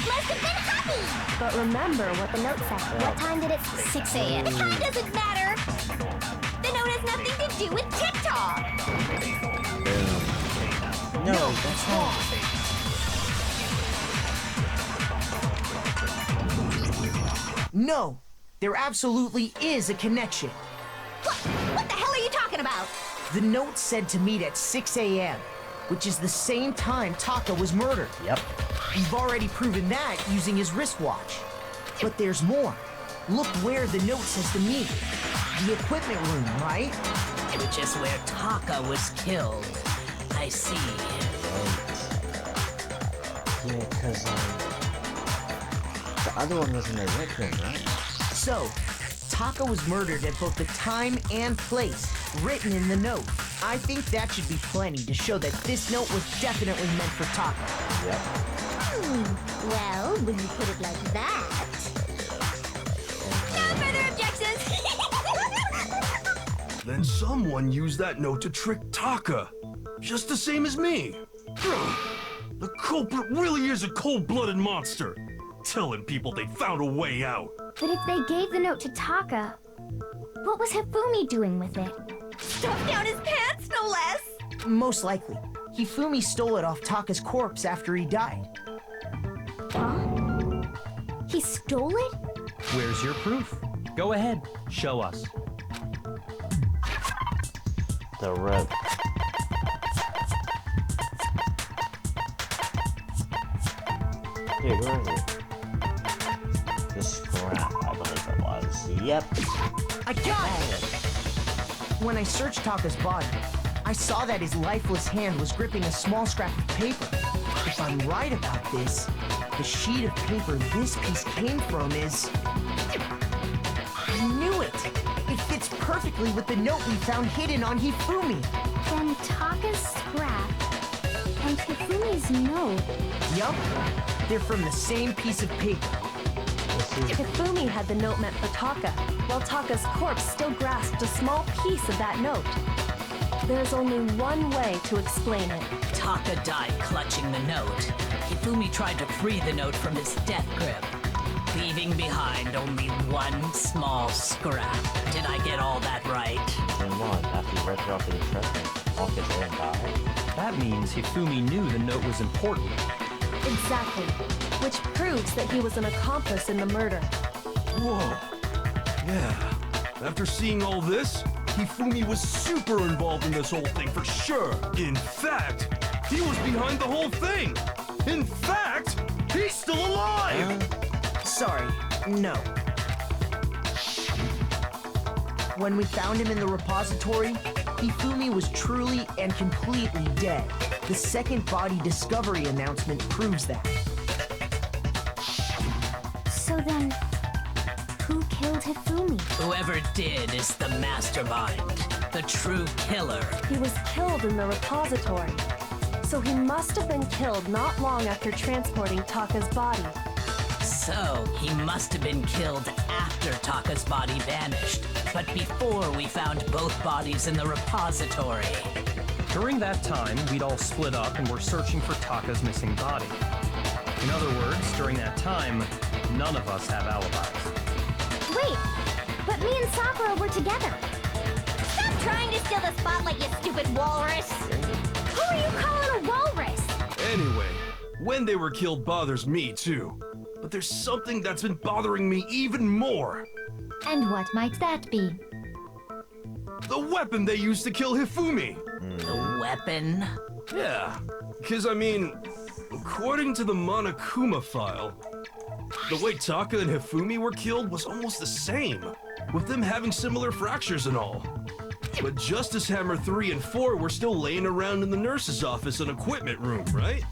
Speaker 9: must have been Huffy!
Speaker 5: But remember what the note said.
Speaker 9: What time did it? 6 a.m. The time doesn't matter! The note has nothing to do with TikTok!
Speaker 1: No, that's wrong.
Speaker 8: No, there absolutely is a connection.
Speaker 9: What the hell are you talking about?
Speaker 8: The note said to meet at 6 a.m., which is the same time Taka was murdered.
Speaker 1: Yep.
Speaker 8: We've already proven that using his wristwatch. But there's more. Look where the note says to meet. The equipment room, right?
Speaker 6: Which is where Taka was killed. I see.
Speaker 1: Yeah, because the other one was in the rec room, right?
Speaker 8: So, Taka was murdered at both the time and place written in the note. I think that should be plenty to show that this note was definitely meant for Taka.
Speaker 1: Yep.
Speaker 9: Well, when you put it like that... No further objections!
Speaker 4: Then someone used that note to trick Taka. Just the same as me. The culprit really is a cold-blooded monster. Telling people they found a way out.
Speaker 3: But if they gave the note to Taka, what was Hifumi doing with it?
Speaker 9: Stuffed down his pants, no less!
Speaker 8: Most likely, Hifumi stole it off Taka's corpse after he died.
Speaker 3: Huh? He stole it?
Speaker 7: Where's your proof? Go ahead, show us.
Speaker 1: The rope. Dude, where is it? The scrap, I believe it was. Yep.
Speaker 8: I got it! When I searched Taka's body, I saw that his lifeless hand was gripping a small scrap of paper. If I'm right about this, the sheet of paper this piece came from is... I knew it! It fits perfectly with the note we found hidden on Hifumi.
Speaker 3: Then Taka's scrap and Hifumi's note.
Speaker 8: Yup, they're from the same piece of paper.
Speaker 5: Hifumi had the note meant for Taka, while Taka's corpse still grasped a small piece of that note. There's only one way to explain it.
Speaker 6: Taka died clutching the note. Hifumi tried to free the note from his death grip, leaving behind only one small scrap. Did I get all that right?
Speaker 1: And what? After you ripped it off the instructions, walk it there and die?
Speaker 7: That means Hifumi knew the note was important.
Speaker 5: Exactly. Which proves that he was an accomplice in the murder.
Speaker 4: Whoa. Yeah. After seeing all this, Hifumi was super involved in this whole thing for sure. In fact, he was behind the whole thing. In fact, he's still alive!
Speaker 8: Sorry, no. When we found him in the repository, Hifumi was truly and completely dead. The second body discovery announcement proves that.
Speaker 9: So then, who killed Hifumi?
Speaker 6: Whoever did is the mastermind, the true killer.
Speaker 5: He was killed in the repository. So he must have been killed not long after transporting Taka's body.
Speaker 6: So, he must have been killed after Taka's body vanished, but before we found both bodies in the repository.
Speaker 7: During that time, we'd all split up and were searching for Taka's missing body. In other words, during that time, none of us have alibis.
Speaker 9: Wait, but me and Sakura were together. Stop trying to steal the spotlight, you stupid walrus! Who are you calling a walrus?
Speaker 4: Anyway, when they were killed bothers me too. But there's something that's been bothering me even more.
Speaker 3: And what might that be?
Speaker 4: The weapon they used to kill Hifumi.
Speaker 6: The weapon?
Speaker 4: Yeah, because I mean, according to the Monokuma file, the way Taka and Hifumi were killed was almost the same, with them having similar fractures and all. But Justice Hammer 3 and 4 were still laying around in the nurse's office and equipment room, right?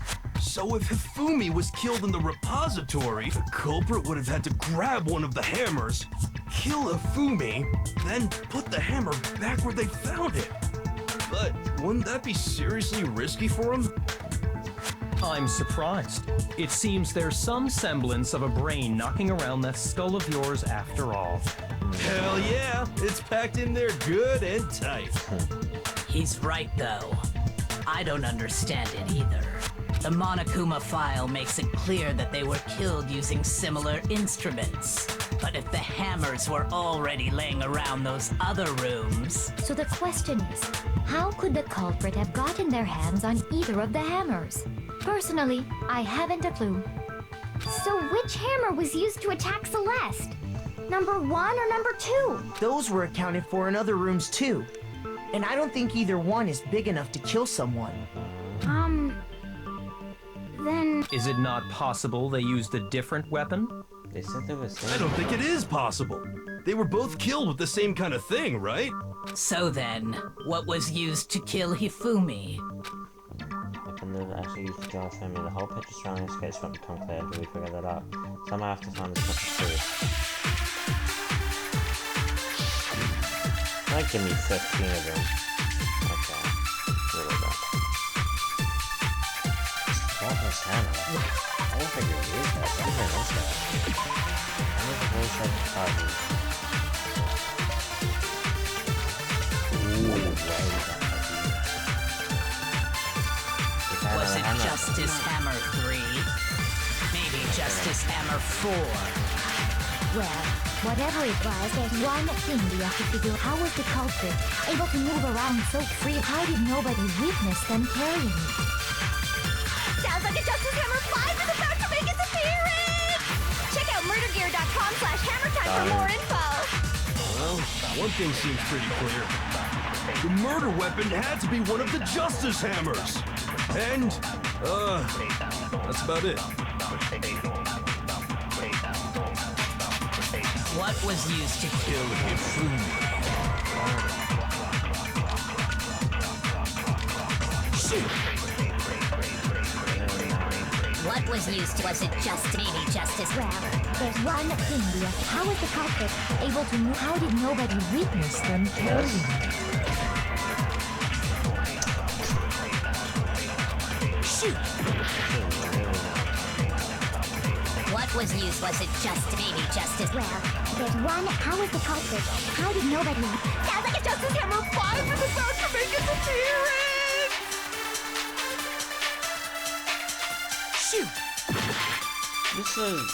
Speaker 4: So if Hifumi was killed in the repository, the culprit would have had to grab one of the hammers, kill Hifumi, then put the hammer back where they found it. But wouldn't that be seriously risky for him?
Speaker 7: I'm surprised. It seems there's some semblance of a brain knocking around that skull of yours after all.
Speaker 4: Hell yeah, it's packed in there good and tight.
Speaker 6: He's right, though. I don't understand it either. The Monokuma file makes it clear that they were killed using similar instruments. But if the hammers were already laying around those other rooms...
Speaker 3: So the question is, how could the culprit have gotten their hands on either of the hammers? Personally, I haven't a clue.
Speaker 9: So which hammer was used to attack Celeste? Number 1 or number 2?
Speaker 8: Those were accounted for in other rooms too. And I don't think either one is big enough to kill someone.
Speaker 9: Then...
Speaker 7: Is it not possible they used a different weapon?
Speaker 1: They said there was.
Speaker 4: I don't think it is possible. They were both killed with the same kind of thing, right?
Speaker 6: So then, what was used to kill Hifumi?
Speaker 1: Weapon that actually used to kill Hifumi. The whole picture surrounding his case won't become clear until we figure that out. Somehow I have to find this fucking truth. Like, give me 15 of them. Okay. Really bad. What was hammer? I don't think it is that. I didn't know that. I need to go check the card. Ooh,
Speaker 6: Was it Justice Hammer 3? Maybe Justice Hammer 4?
Speaker 3: Well, whatever it was, there's one thing we have to figure. How was the culprit able to move around so free? How did nobody witness them carrying it?
Speaker 9: Sounds like a Justice Hammer 5 is about to make its appearance! Check out murdergear.com/hammertime for more info!
Speaker 4: Well, one thing seems pretty clear. The murder weapon had to be one of the Justice Hammers. And, that's about it.
Speaker 6: What was used to kill Hifumi?
Speaker 2: What was used? Was it just maybe Justice?
Speaker 3: Well, there's one thing we have. How was the culprit able to move? How did nobody witness them carrying it?
Speaker 2: What was used? Was it just maybe Justice?
Speaker 3: Well, there's one. How was the culprit? How did nobody?
Speaker 9: Sounds like a Justice Hammer 5 is about to make its appearance!
Speaker 8: Shoot!
Speaker 1: This is.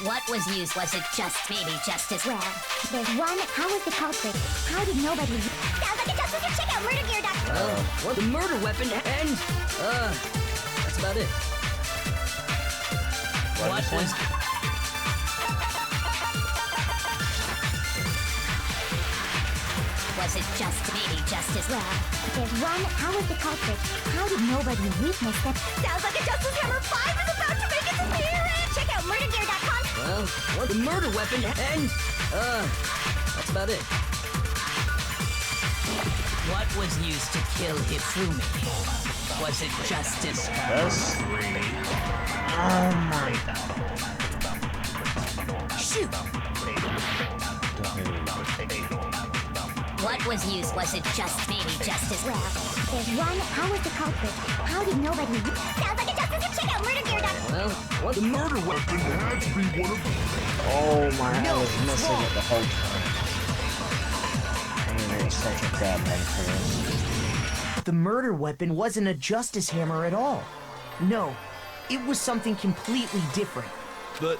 Speaker 2: What was used? Was it just maybe Justice?
Speaker 3: Well, there's one. How was the culprit? How did nobody?
Speaker 9: Sounds like a Justice Hammer. Check out murdergear.com.
Speaker 10: What? The murder weapon and that's about it.
Speaker 6: What was...
Speaker 2: Was it just me, Justice?
Speaker 9: Well, there's one. How was the culprit? How did nobody witness that?
Speaker 2: Sounds like a Justice Hammer 5 is about to make its appearance! Check out murdergear.com!
Speaker 10: Well, what? The murder weapon and that's about it.
Speaker 6: What was used to kill Hifimi? Was it Justice
Speaker 1: Yes. Oh my god.
Speaker 2: Shoot! What was used? Was it just maybe Justice?
Speaker 9: Well, there's one. How was the culprit? How did nobody? Sounds like a Justice. Check out murdergear.com!
Speaker 10: Well, what?
Speaker 4: The murder weapon had to be one of them.
Speaker 1: Oh my, I was missing it the whole time. I mean, it's such a bad name for this.
Speaker 8: The murder weapon wasn't a justice hammer at all. No, it was something completely different.
Speaker 4: But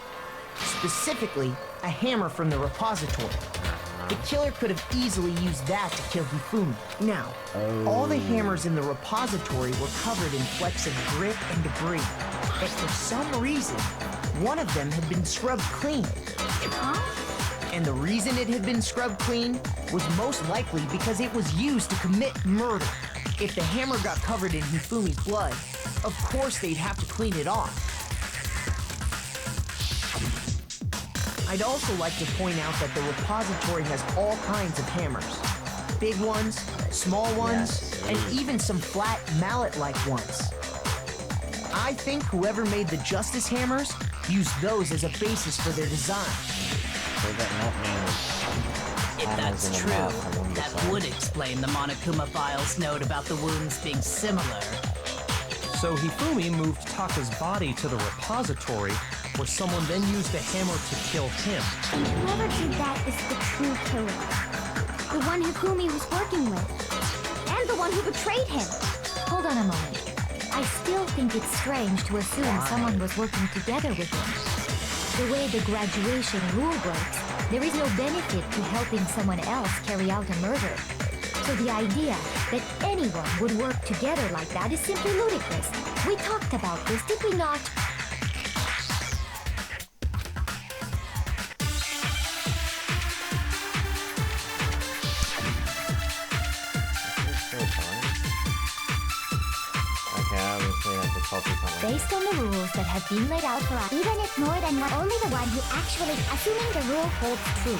Speaker 8: Specifically, a hammer from the repository. The killer could have easily used that to kill Hifumi. Now, all the hammers in the repository were covered in flecks of grit and debris. But for some reason, one of them had been scrubbed clean. And the reason it had been scrubbed clean was most likely because it was used to commit murder. If the hammer got covered in Hifumi's blood, of course they'd have to clean it off. I'd also like to point out that the repository has all kinds of hammers. Big ones, small ones, and even some flat mallet-like ones. I think whoever made the justice hammers used those as a basis for their design.
Speaker 1: Does that not mean
Speaker 6: If that's true, that would explain the Monokuma file's note about the wounds being similar.
Speaker 7: So Hifumi moved Taka's body to the repository, where someone then used the hammer to kill him.
Speaker 9: Whoever did that is the true killer. The one Hifumi was working with. And the one who betrayed him.
Speaker 3: Hold on a moment. I still think it's strange to assume someone was working together with him. The way the graduation rule works, there is no benefit to helping someone else carry out a murder. So the idea that anyone would work together like that is simply ludicrous. We talked about this, did we not? Based on the rules that have been laid out for us,
Speaker 9: Even if more than one, only the one who actually, assuming the rule holds true,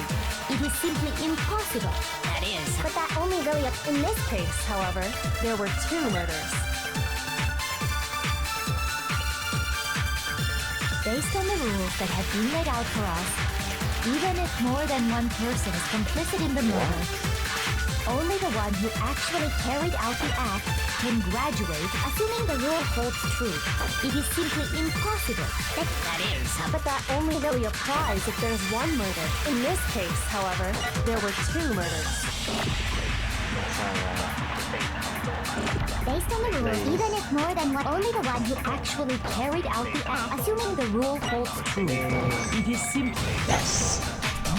Speaker 3: it is simply impossible.
Speaker 2: That is.
Speaker 9: but that only really
Speaker 5: In this case, however, there were 2 murders.
Speaker 3: Based on the rules that have been laid out for us, even if more than one person is complicit in the murder, only the one who actually carried out the act can graduate, assuming the rule holds true. It is simply impossible.
Speaker 2: That is.
Speaker 5: But that only really applies if there's 1 murder. In this case, however, there were 2 murders.
Speaker 9: based on the rule, even if more than one, only the one who
Speaker 3: Actually carried out the act, assuming the rule holds true. It is simply...
Speaker 1: Yes!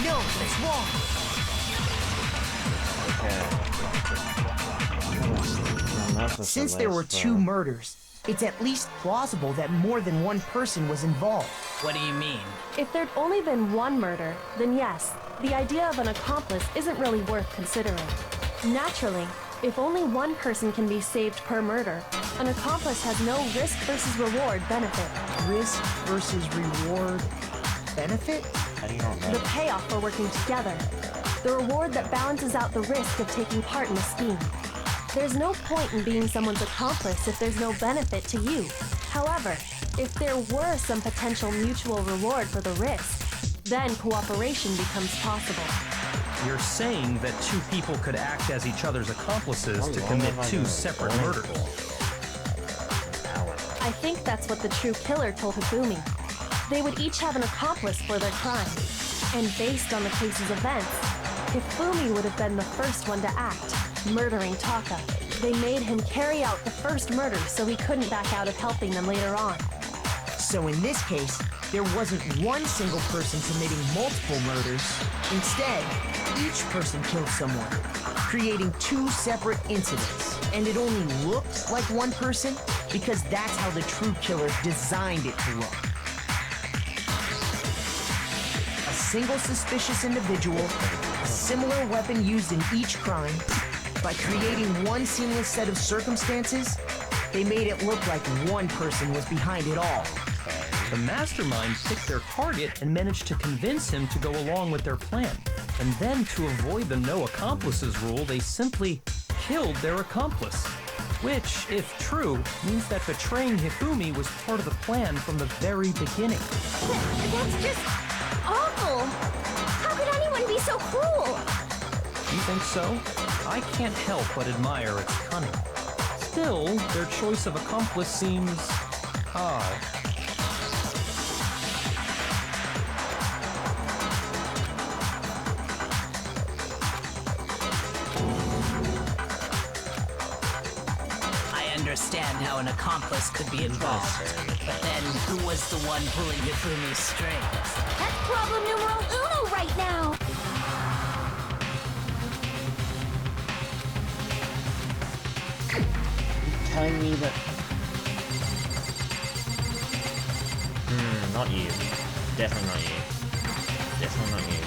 Speaker 8: No, that's wrong. Since there were 2 murders, it's at least plausible that more than one person was involved.
Speaker 6: What do you mean?
Speaker 5: If there'd only been 1 murder, then yes, the idea of an accomplice isn't really worth considering. Naturally, if only 1 person can be saved per murder, an accomplice has no risk versus reward benefit.
Speaker 8: Risk versus reward benefit?
Speaker 1: How do you not know?
Speaker 5: The payoff for working together. The reward that balances out the risk of taking part in a scheme. There's no point in being someone's accomplice if there's no benefit to you. However, if there were some potential mutual reward for the risk, then cooperation becomes possible.
Speaker 7: You're saying that 2 people could act as each other's accomplices to commit 2 separate murders.
Speaker 5: I think that's what the true killer told Hifumi. They would each have an accomplice for their crime. And based on the case's events, Hifumi would have been the first one to act, murdering Taka. They made him carry out the first murder so he couldn't back out of helping them later on.
Speaker 8: So in this case, there wasn't one single person committing multiple murders. Instead, each person killed someone, creating two separate incidents. And it only looked like one person because that's how the true killer designed it to look. A single suspicious individual, a similar weapon used in each crime. By creating one seamless set of circumstances, they made it look like one person was behind it all.
Speaker 7: The mastermind picked their target and managed to convince him to go along with their plan. And then, to avoid the no accomplices rule, they simply killed their accomplice. Which, if true, means that betraying Hifimi was part of the plan from the very beginning.
Speaker 9: That's just awful. How could anyone be so cruel?
Speaker 7: You think so? I can't help but admire its cunning. Still, their choice of accomplice seems odd.
Speaker 6: I understand how an accomplice could be involved, but then who was the one pulling Hifumi's strings?
Speaker 9: That's problem numero uno right now.
Speaker 1: Telling me that... not you. Definitely not you. Definitely not you.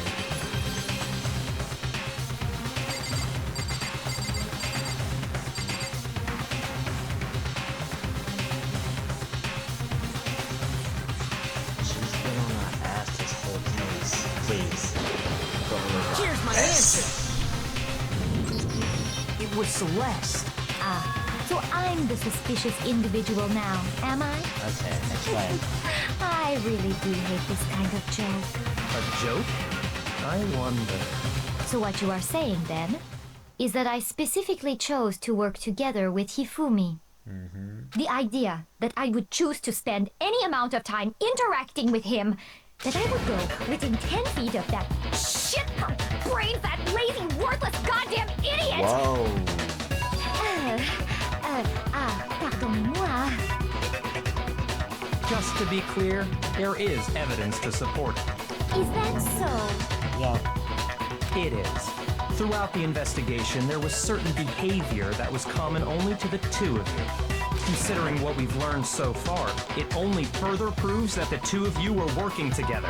Speaker 1: She's been on our ass this whole case. Please.
Speaker 8: Here's my answer. It was Celeste.
Speaker 3: So I'm the suspicious individual now, am I?
Speaker 1: Okay, explain.
Speaker 3: I really do hate this kind of joke.
Speaker 7: A joke? I wonder.
Speaker 3: So what you are saying, then, is that I specifically chose to work together with Hifumi. The idea that I would choose to spend any amount of time interacting with him, that I would go within 10 feet of that brain-fat, lazy, worthless, goddamn idiot!
Speaker 1: Whoa.
Speaker 3: Pardonnez-moi.
Speaker 7: Just to be clear, there is evidence to support it.
Speaker 3: Is that so?
Speaker 1: Yeah.
Speaker 7: It is. Throughout the investigation, there was certain behavior that was common only to the two of you. Considering what we've learned so far, it only further proves that the two of you were working together.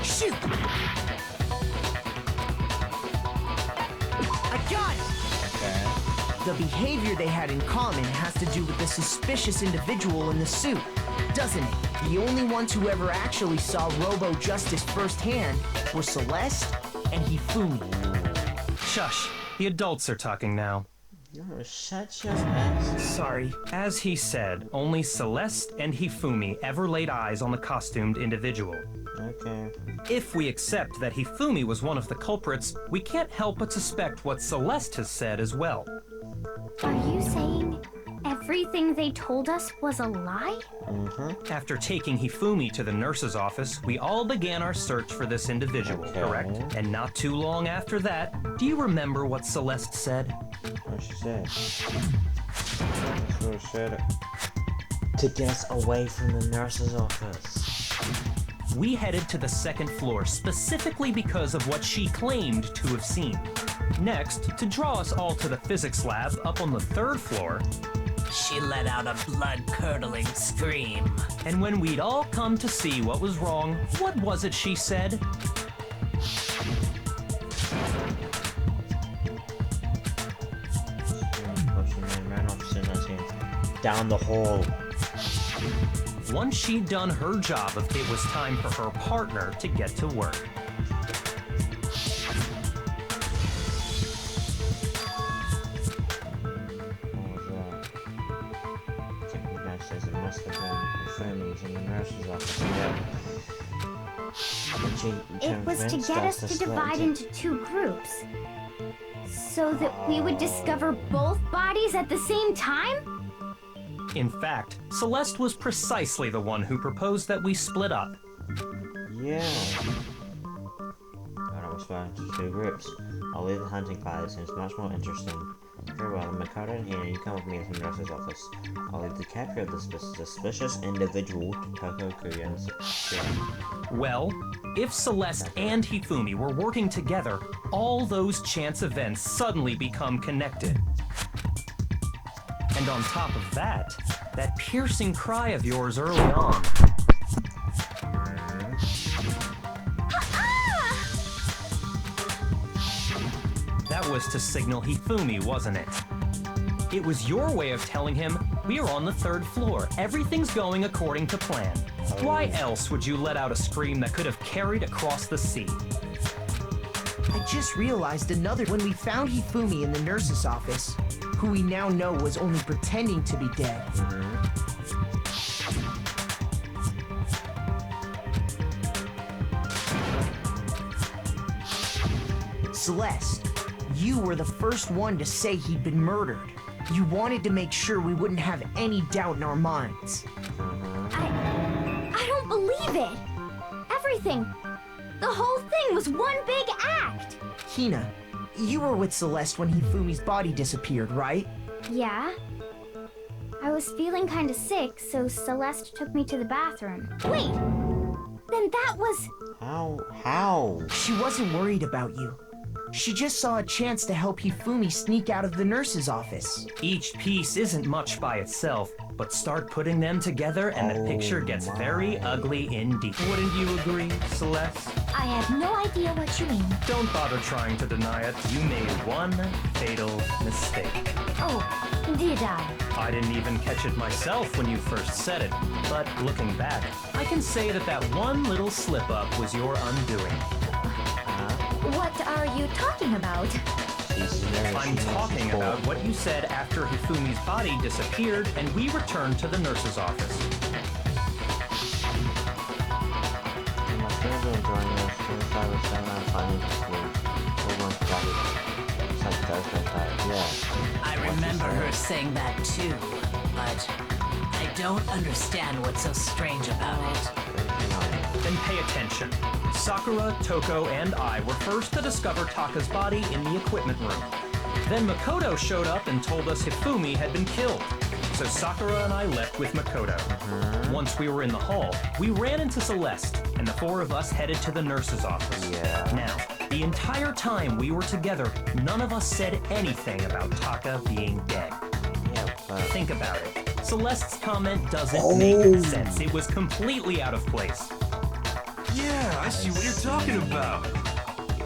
Speaker 8: Shoot! I got it!
Speaker 1: Okay.
Speaker 8: The behavior they had in common has to do with the suspicious individual in the suit, doesn't it? The only ones who ever actually saw Robo-Justice firsthand were Celeste and Hifumi.
Speaker 7: Shush. The adults are talking now.
Speaker 1: Yo, shut your ass.
Speaker 8: Sorry.
Speaker 7: As he said, only Celeste and Hifumi ever laid eyes on the costumed individual.
Speaker 1: Okay.
Speaker 7: If we accept that Hifumi was one of the culprits, we can't help but suspect what Celeste has said as well.
Speaker 9: Are you saying everything they told us was a lie?
Speaker 7: After taking Hifumi to the nurse's office, we all began our search for this individual,
Speaker 1: Okay.
Speaker 7: correct? And not too long after that, do you remember what Celeste said?
Speaker 1: What she said? What she said? To get us away from the nurse's office.
Speaker 7: We headed to the second floor specifically because of what she claimed to have seen. Next, to draw us all to the physics lab up on the third floor,
Speaker 6: She let out a blood-curdling scream.
Speaker 7: and when we'd all come to see what was wrong, what was it she said?
Speaker 1: Down the hall.
Speaker 7: Once she'd done her job, it was time for her partner to get to work.
Speaker 1: What was that? Technical guy says it must have been Hifimi's in the nurse's office. Yeah.
Speaker 9: It was to get us to divide into two groups. So that we would discover both bodies at the same time?
Speaker 7: In fact, Celeste was precisely the one who proposed that we split up.
Speaker 1: Yeah. God, I split into two groups. I'll leave the hunting part, it seems much more interesting. Very well, Makoto and Hina, you come with me to the nurse's office. I'll leave the capture of this suspicious individual to Tokoku and Sakura.
Speaker 7: Well, if Celeste and Hifumi were working together, all those chance events suddenly become connected. And on top of that, that piercing cry of yours early on. That was to signal Hifumi, wasn't it? It was your way of telling him, we're on the 3rd floor, everything's going according to plan. Why else would you let out a scream that could have carried across the sea?
Speaker 8: I just realized another when we found Hifumi in the nurse's office, who we now know was only pretending to be dead. Celeste, you were the first one to say he'd been murdered. You wanted to make sure we wouldn't have any doubt in our minds.
Speaker 9: I don't believe it. Everything, the whole thing was one big act.
Speaker 8: Hina, you were with Celeste when Hifumi's body disappeared, right?
Speaker 9: Yeah. I was feeling kinda sick, so Celeste took me to the bathroom. Wait! Then that was...
Speaker 1: How?
Speaker 8: She wasn't worried about you. She just saw a chance to help Hifumi sneak out of the nurse's office.
Speaker 7: Each piece isn't much by itself, but start putting them together and the picture gets very ugly indeed. Wouldn't you agree, Celeste?
Speaker 3: I have no idea what you mean.
Speaker 7: Don't bother trying to deny it. You made one fatal mistake.
Speaker 3: Oh, did I?
Speaker 7: I didn't even catch it myself when you first said it, but looking back, I can say that that one little slip-up was your undoing.
Speaker 3: What are you talking about?
Speaker 7: I'm talking about what you said after Hifumi's body disappeared and we returned to the nurse's office.
Speaker 6: I remember her saying that too, but I don't understand what's so strange about it.
Speaker 7: Then pay attention. Sakura, Toko, and I were first to discover Taka's body in the equipment room. Then Makoto showed up and told us Hifumi had been killed. So Sakura and I left with Makoto. Once we were in the hall, we ran into Celeste, and the 4 of us headed to the nurse's office. Now, the entire time we were together, none of us said anything about Taka being dead. Think about it. Celeste's comment doesn't make sense. It was completely out of place.
Speaker 4: Yeah, I see what you're talking about.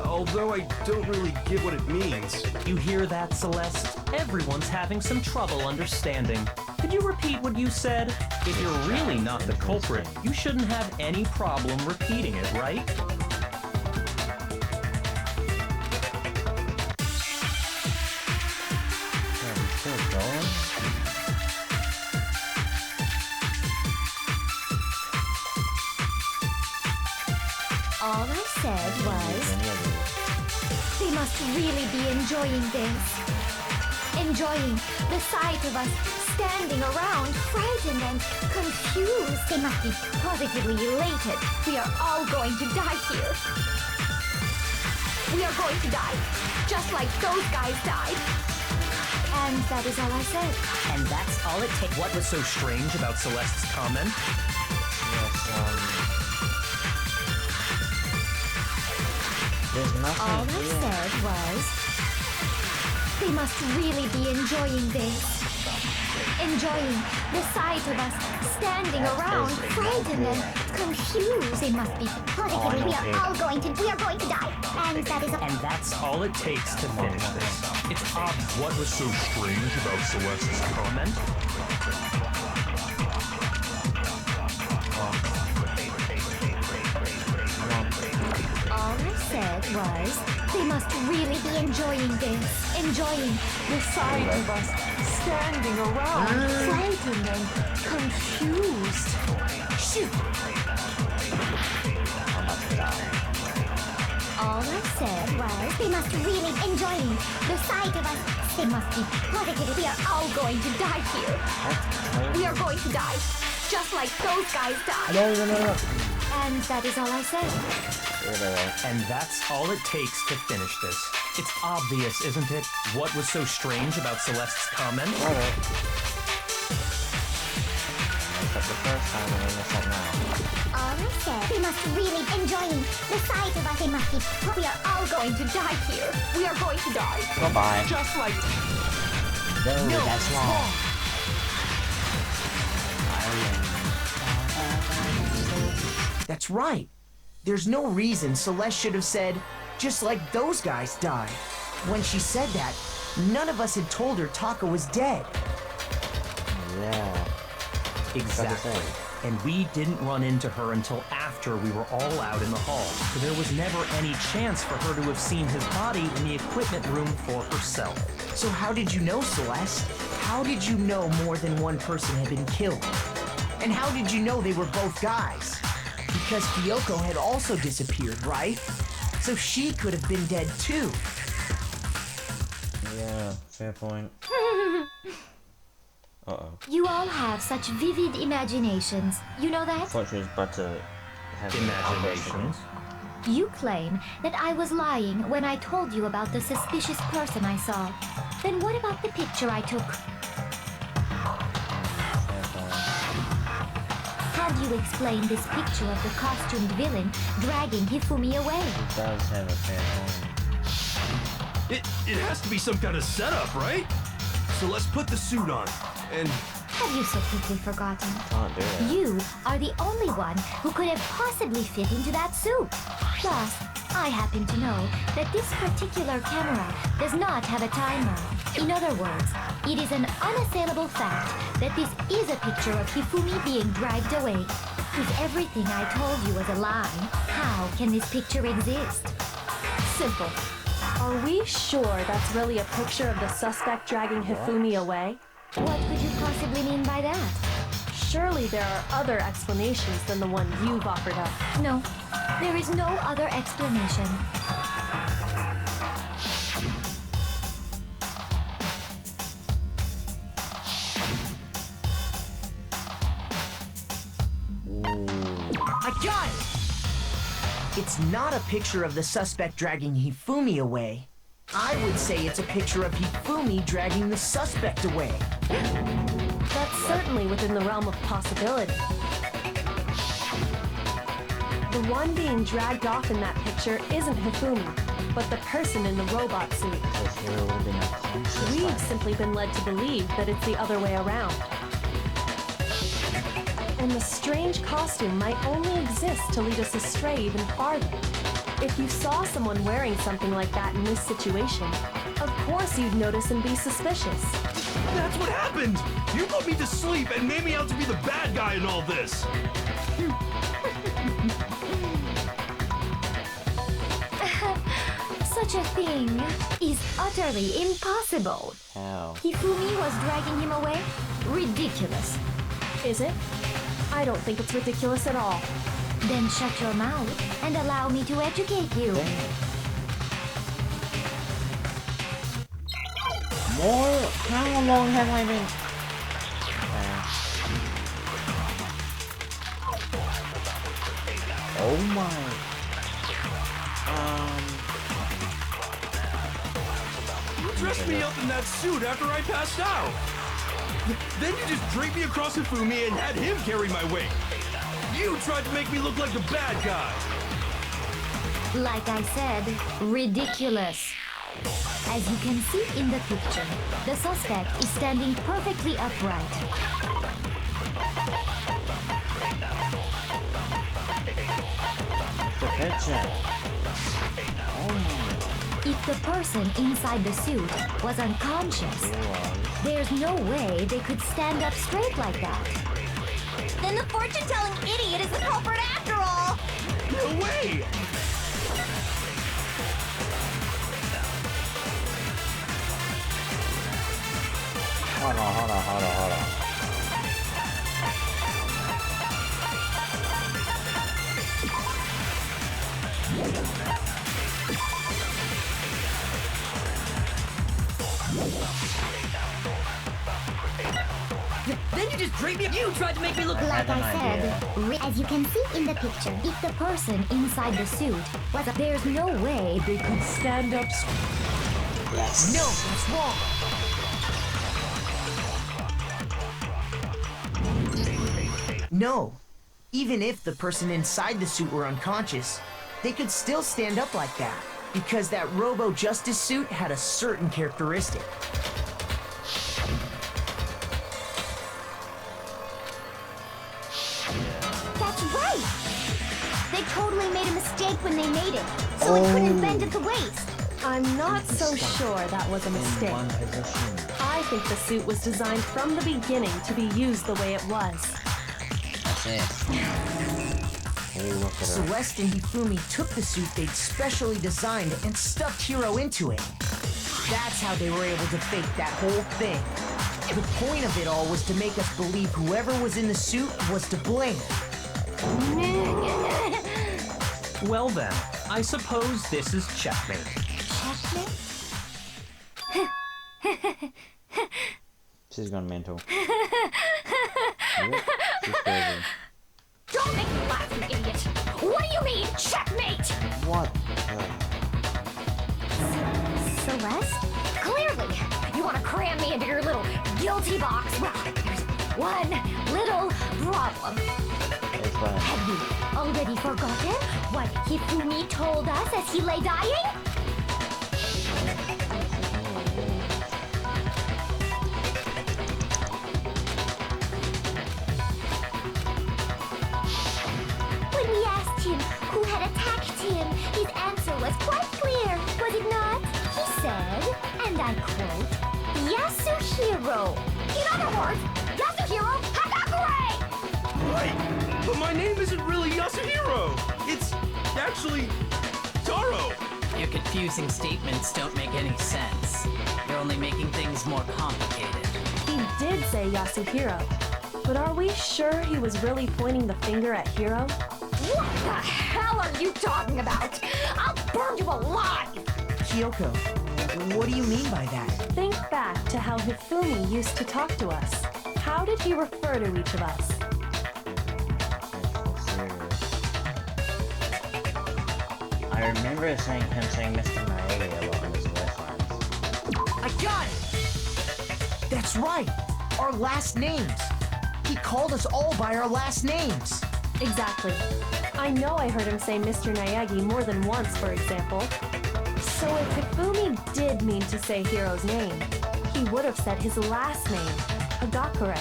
Speaker 4: Although I don't really get what it means.
Speaker 7: You hear that, Celeste? Everyone's having some trouble understanding. Could you repeat what you said? If you're really not the culprit, you shouldn't have any problem repeating it, right?
Speaker 3: All I said was, they must really be enjoying this. Enjoying the sight of us standing around, frightened and confused. They must be positively elated. We are all going to die here. We are going to die, just like those guys died. And that is all I said.
Speaker 6: And that's all it takes.
Speaker 7: What was so strange about Celeste's comment?
Speaker 3: All I said was, they must really be enjoying this. Enjoying the sight of us standing around, frightened and confused. They must be positively. We are going to die. And that is all.
Speaker 7: And that's all it takes to finish this. It's obvious.
Speaker 4: What was so strange about Celeste's comment?
Speaker 3: All I said was, they must really be enjoying this. Enjoying the sight of us standing around, frightened and confused. Shoot! All I said was, they must really enjoying the sight of us. They must be positive. We are all going to die here. We are going to die, just like those guys died.
Speaker 1: No.
Speaker 3: And that is all I said.
Speaker 7: And that's all it takes to finish this. It's obvious, isn't it? What was so strange about Celeste's comment?
Speaker 1: Alright. Messed up the first time and then mess up now.
Speaker 9: All I said, we must really be enjoying the sight of us. They must be. We are all going to die here. We are going to die.
Speaker 1: Goodbye.
Speaker 8: Just like
Speaker 1: No, that's wrong.
Speaker 8: That's right. There's no reason Celeste should have said, just like those guys died. When she said that, none of us had told her Taka was dead.
Speaker 1: Yeah.
Speaker 7: Exactly. And we didn't run into her until after we were all out in the hall. So there was never any chance for her to have seen his body in the equipment room for herself.
Speaker 8: So how did you know, Celeste? How did you know more than one person had been killed? And how did you know they were both guys? Because Kyoko had also disappeared, right? So she could have been dead too.
Speaker 1: Yeah, fair point. Uh-oh.
Speaker 3: You all have such vivid imaginations. You know
Speaker 1: I
Speaker 3: that?
Speaker 1: thought she was about to have an
Speaker 7: Imaginations.
Speaker 3: You claim that I was lying when I told you about the suspicious person I saw. Then what about the picture I took? How do you explain this picture of the costumed villain dragging Hifimi away?
Speaker 1: He does have a fair point.
Speaker 4: It has to be some kind of setup, right? So let's put the suit on, and...
Speaker 3: Have you so quickly forgotten?
Speaker 1: Can't do it.
Speaker 3: You are the only one who could have possibly fit into that suit. Plus, I happen to know that this particular camera does not have a timer. In other words, it is an unassailable fact that this is a picture of Hifumi being dragged away. If everything I told you was a lie, how can this picture exist?
Speaker 5: Simple. Are we sure that's really a picture of the suspect dragging Hifumi away?
Speaker 3: What could you possibly mean by that?
Speaker 5: Surely there are other explanations than the one you've offered up.
Speaker 3: No, there is no other explanation.
Speaker 8: I got it! It's not a picture of the suspect dragging Hifumi away. I would say it's a picture of Hifumi dragging the suspect away.
Speaker 5: That's certainly within the realm of possibility. The one being dragged off in that picture isn't Hifumi, but the person in the robot suit.
Speaker 1: Because he would have been unconscious.
Speaker 5: We've simply been led to believe that it's the other way around. And the strange costume might only exist to lead us astray even farther. If you saw someone wearing something like that in this situation, of course you'd notice and be suspicious.
Speaker 4: That's what happened! You put me to sleep and made me out to be the bad guy in all this!
Speaker 3: Such a thing is utterly impossible.
Speaker 1: How?
Speaker 3: Hifumi was dragging him away? Ridiculous.
Speaker 5: Is it? I don't think it's ridiculous at all.
Speaker 3: Then shut your mouth and allow me to educate you.
Speaker 1: More? How long have I been? Oh my.
Speaker 4: You dressed me up in that suit after I passed out! Then you just draped me across Hifumi and had him carry my weight! You tried to make me look like the bad guy!
Speaker 3: Like I said, ridiculous. As you can see in the picture, the suspect is standing perfectly upright.
Speaker 1: The picture. Oh my.
Speaker 3: If the person inside the suit was unconscious, there's no way they could stand up straight like that.
Speaker 2: Then the fortune-telling idiot is the culprit after all!
Speaker 4: No way!
Speaker 1: Hold on.
Speaker 8: Then you just
Speaker 10: creep me? You tried to make me look
Speaker 9: Like
Speaker 1: an
Speaker 9: I said, as you can see in the picture,
Speaker 3: If the person inside the suit was there's no way
Speaker 5: They could stand up.
Speaker 1: Yes.
Speaker 8: No, that's wrong. No. Even if the person inside the suit were unconscious, they could still stand up like that, because that Robo-Justice suit had a certain characteristic.
Speaker 9: that's right! They totally made a mistake when they made it, so it couldn't bend at the waist.
Speaker 5: I'm not so sure that was a mistake.
Speaker 1: One position.
Speaker 5: I think the suit was designed from the beginning to be used the way it was.
Speaker 1: That's it. Hey, look at her.
Speaker 8: Celeste and Hifumi took the suit they'd specially designed and stuffed Hiro into it. That's how they were able to fake that whole thing. The point of it all was to make us believe whoever was in the suit was to blame.
Speaker 7: Well then, I suppose this is checkmate.
Speaker 1: She's gone mental. Yep, she's crazy.
Speaker 9: Don't make me laugh, you idiot! What do you mean, checkmate?
Speaker 1: What?
Speaker 9: Celeste? Clearly, you want to cram me into your little guilty box. Well, there's one little problem.
Speaker 1: Explain.
Speaker 9: Have you already forgotten what Hifumi told us as he lay dying? When we asked him who had attacked him, his answer was quite clear, was it not? He said, and I quote, Yasuhiro. In other words, Yasuhiro Hagakure!
Speaker 4: Right, but my name isn't really Yasuhiro. It's actually Taro.
Speaker 6: Your confusing statements don't make any sense. You're only making things more complicated.
Speaker 5: He did say Yasuhiro, but are we sure he was really pointing the finger at Hiro?
Speaker 9: What the hell are you talking about? I'll burn you alive!
Speaker 8: Kyoko, what do you mean by that?
Speaker 5: Think back to how Hifumi used to talk to us. How did he refer to each of us?
Speaker 1: I remember him saying Mr. Naegi a lot in his voice lines.
Speaker 8: I got it! That's right! Our last names! He called us all by our last names!
Speaker 5: Exactly. I know I heard him say Mr. Naegi more than once, for example. So if Hifumi did mean to say Hiro's name, he would have said his last name, Hagakure.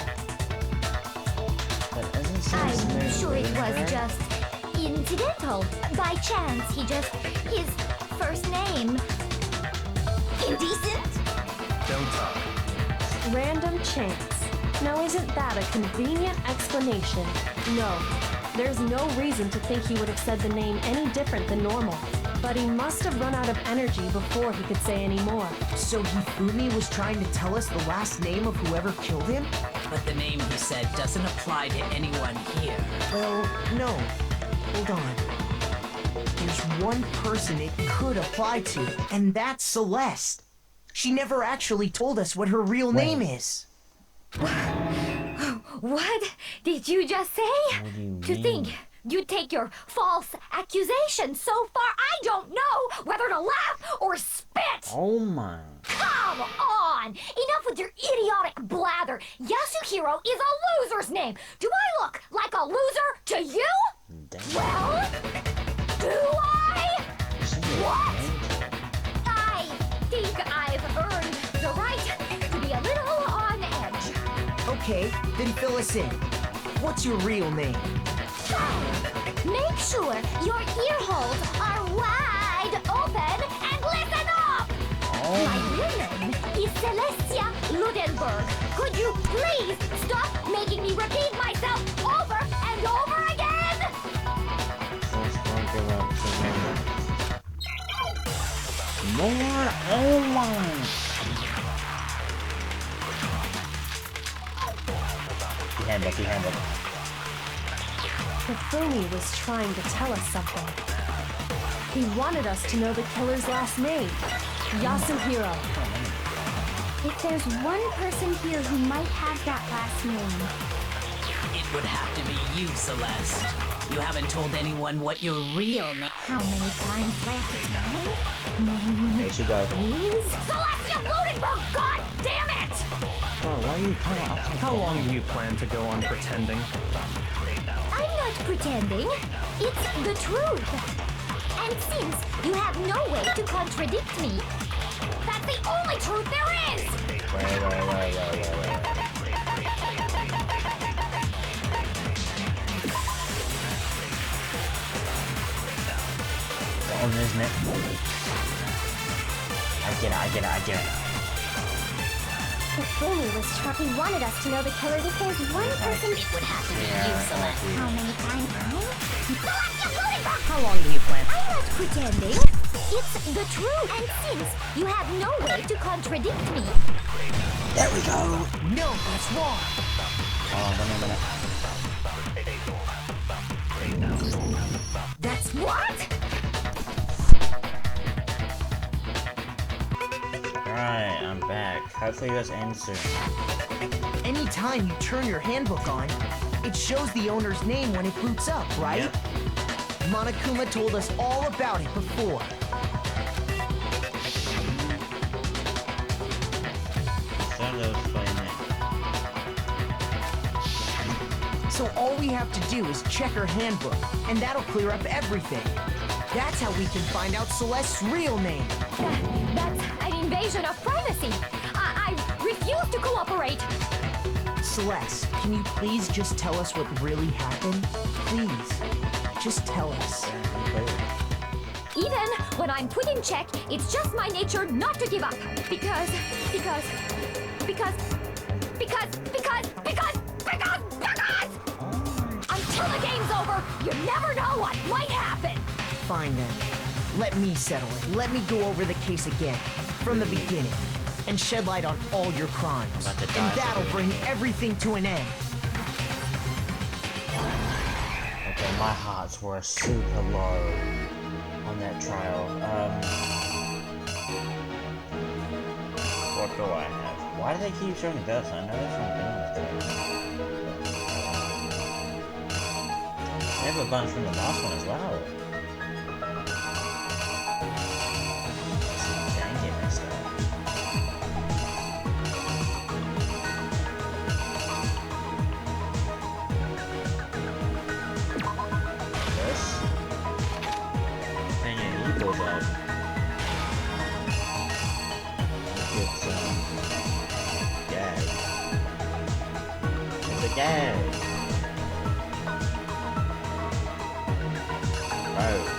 Speaker 1: But isn't his
Speaker 9: I'm
Speaker 1: name
Speaker 9: sure it was
Speaker 1: Lindbergh?
Speaker 9: just incidental. By chance, his first name. Indecent?
Speaker 7: Don't talk.
Speaker 5: Random chance. Now isn't that a convenient explanation? No. There's no reason to think he would have said the name any different than normal. But he must have run out of energy before he could say any more.
Speaker 8: So Hifumi was trying to tell us the last name of whoever killed him?
Speaker 6: But the name he said doesn't apply to anyone here.
Speaker 8: Well, no. Hold on. There's one person it could apply to, and that's Celeste. She never actually told us what her real name is.
Speaker 9: What did you just say?
Speaker 1: What do you
Speaker 9: To
Speaker 1: mean?
Speaker 9: think you'd take your false accusation so far, I don't know whether to laugh or spit!
Speaker 1: Oh my.
Speaker 9: Come on! Enough with your idiotic blather! Yasuhiro is a loser's name! Do I look like a loser to you?
Speaker 1: Damn.
Speaker 9: Well, do I? What? I think I've earned the right to be a little on edge.
Speaker 8: Okay, then fill us in. What's your real name?
Speaker 9: Make sure your ear holes are wide open and listen up! My real name is Celestia Ludenberg. Could you please stop making me repeat myself over and over again?
Speaker 1: More? Oh my. Behind it.
Speaker 5: Hifumi was trying to tell us something. He wanted us to know the killer's last name, Yasuhiro.
Speaker 9: If there's one person here who might have that last name,
Speaker 6: would have to be you, Celeste. You haven't told anyone what your real name.
Speaker 9: How many times left?
Speaker 1: There she go.
Speaker 9: Please? Celestial Lodenberg, god damn it!
Speaker 1: Bro, why are you kind of upside
Speaker 7: How
Speaker 1: down?
Speaker 7: long do you plan to go on pretending?
Speaker 9: I'm not pretending. It's the truth. And since you have no way to contradict me, that's the only truth there is!
Speaker 1: Wait. Oh, isn't it? I get it.
Speaker 9: Hifimi was sharp. He wanted us to know the killer. If there's one person,
Speaker 2: It would have to be you, Celeste.
Speaker 9: how many times? Celestial Lodenberg!
Speaker 6: How long do you plan?
Speaker 9: I'm not pretending. It's the truth. And since you have no way to contradict me,
Speaker 1: There we go.
Speaker 8: No, that's wrong.
Speaker 1: Hold on, give me a minute.
Speaker 9: that's what?
Speaker 1: Alright, I'm back. Hopefully this ends soon.
Speaker 8: Anytime you turn your handbook on, it shows the owner's name when it boots up, right?
Speaker 1: Yep.
Speaker 8: Monokuma told us all about it before. So all we have to do is check her handbook, and that'll clear up everything. That's how we can find out Celeste's real name.
Speaker 9: That's an invasion of privacy. I refuse to cooperate.
Speaker 8: Celeste, can you please just tell us what really happened? Please, just tell us.
Speaker 9: Even when I'm put in check, it's just my nature not to give up. Because... Until the game's over, you never know what might happen.
Speaker 8: Fine then. Let me settle it. Let me go over the case again, from the beginning, and shed light on all your crimes.
Speaker 1: About to die,
Speaker 8: And that'll bring everything to an end.
Speaker 1: Okay, my hearts were super low on that trial. What do I have? Why do they keep showing this? I know this one thing. They have a bunch from the last one as well. Dang it, messed up. This. Dang it, equal job. It's gag. It's a gag. Oh.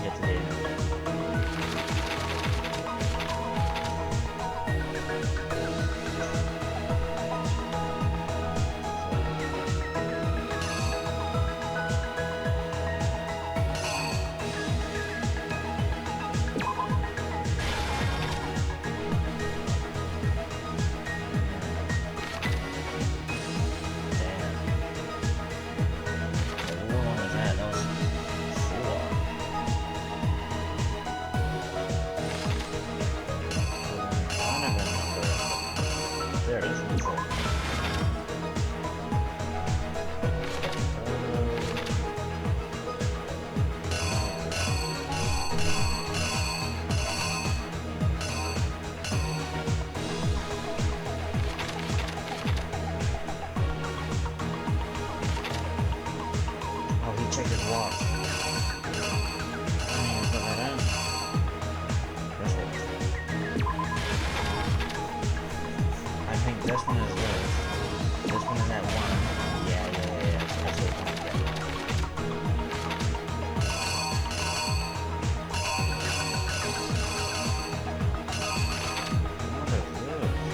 Speaker 1: Get to the end. Check his watch. I didn't even put that in. This one. I think this one is this. This one is that one. Yeah. That's it. What is this?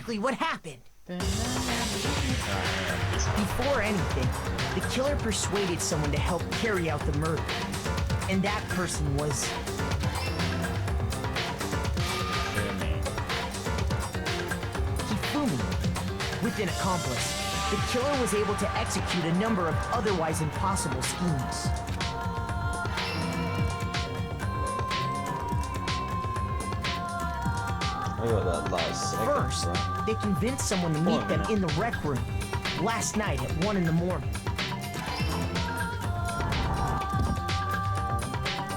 Speaker 8: exactly what happened. Before anything, the killer persuaded someone to help carry out the murder. And that person was... Hifimi. With an accomplice, the killer was able to execute a number of otherwise impossible schemes. First, they convinced someone to meet them in the rec room last night at 1 in the morning.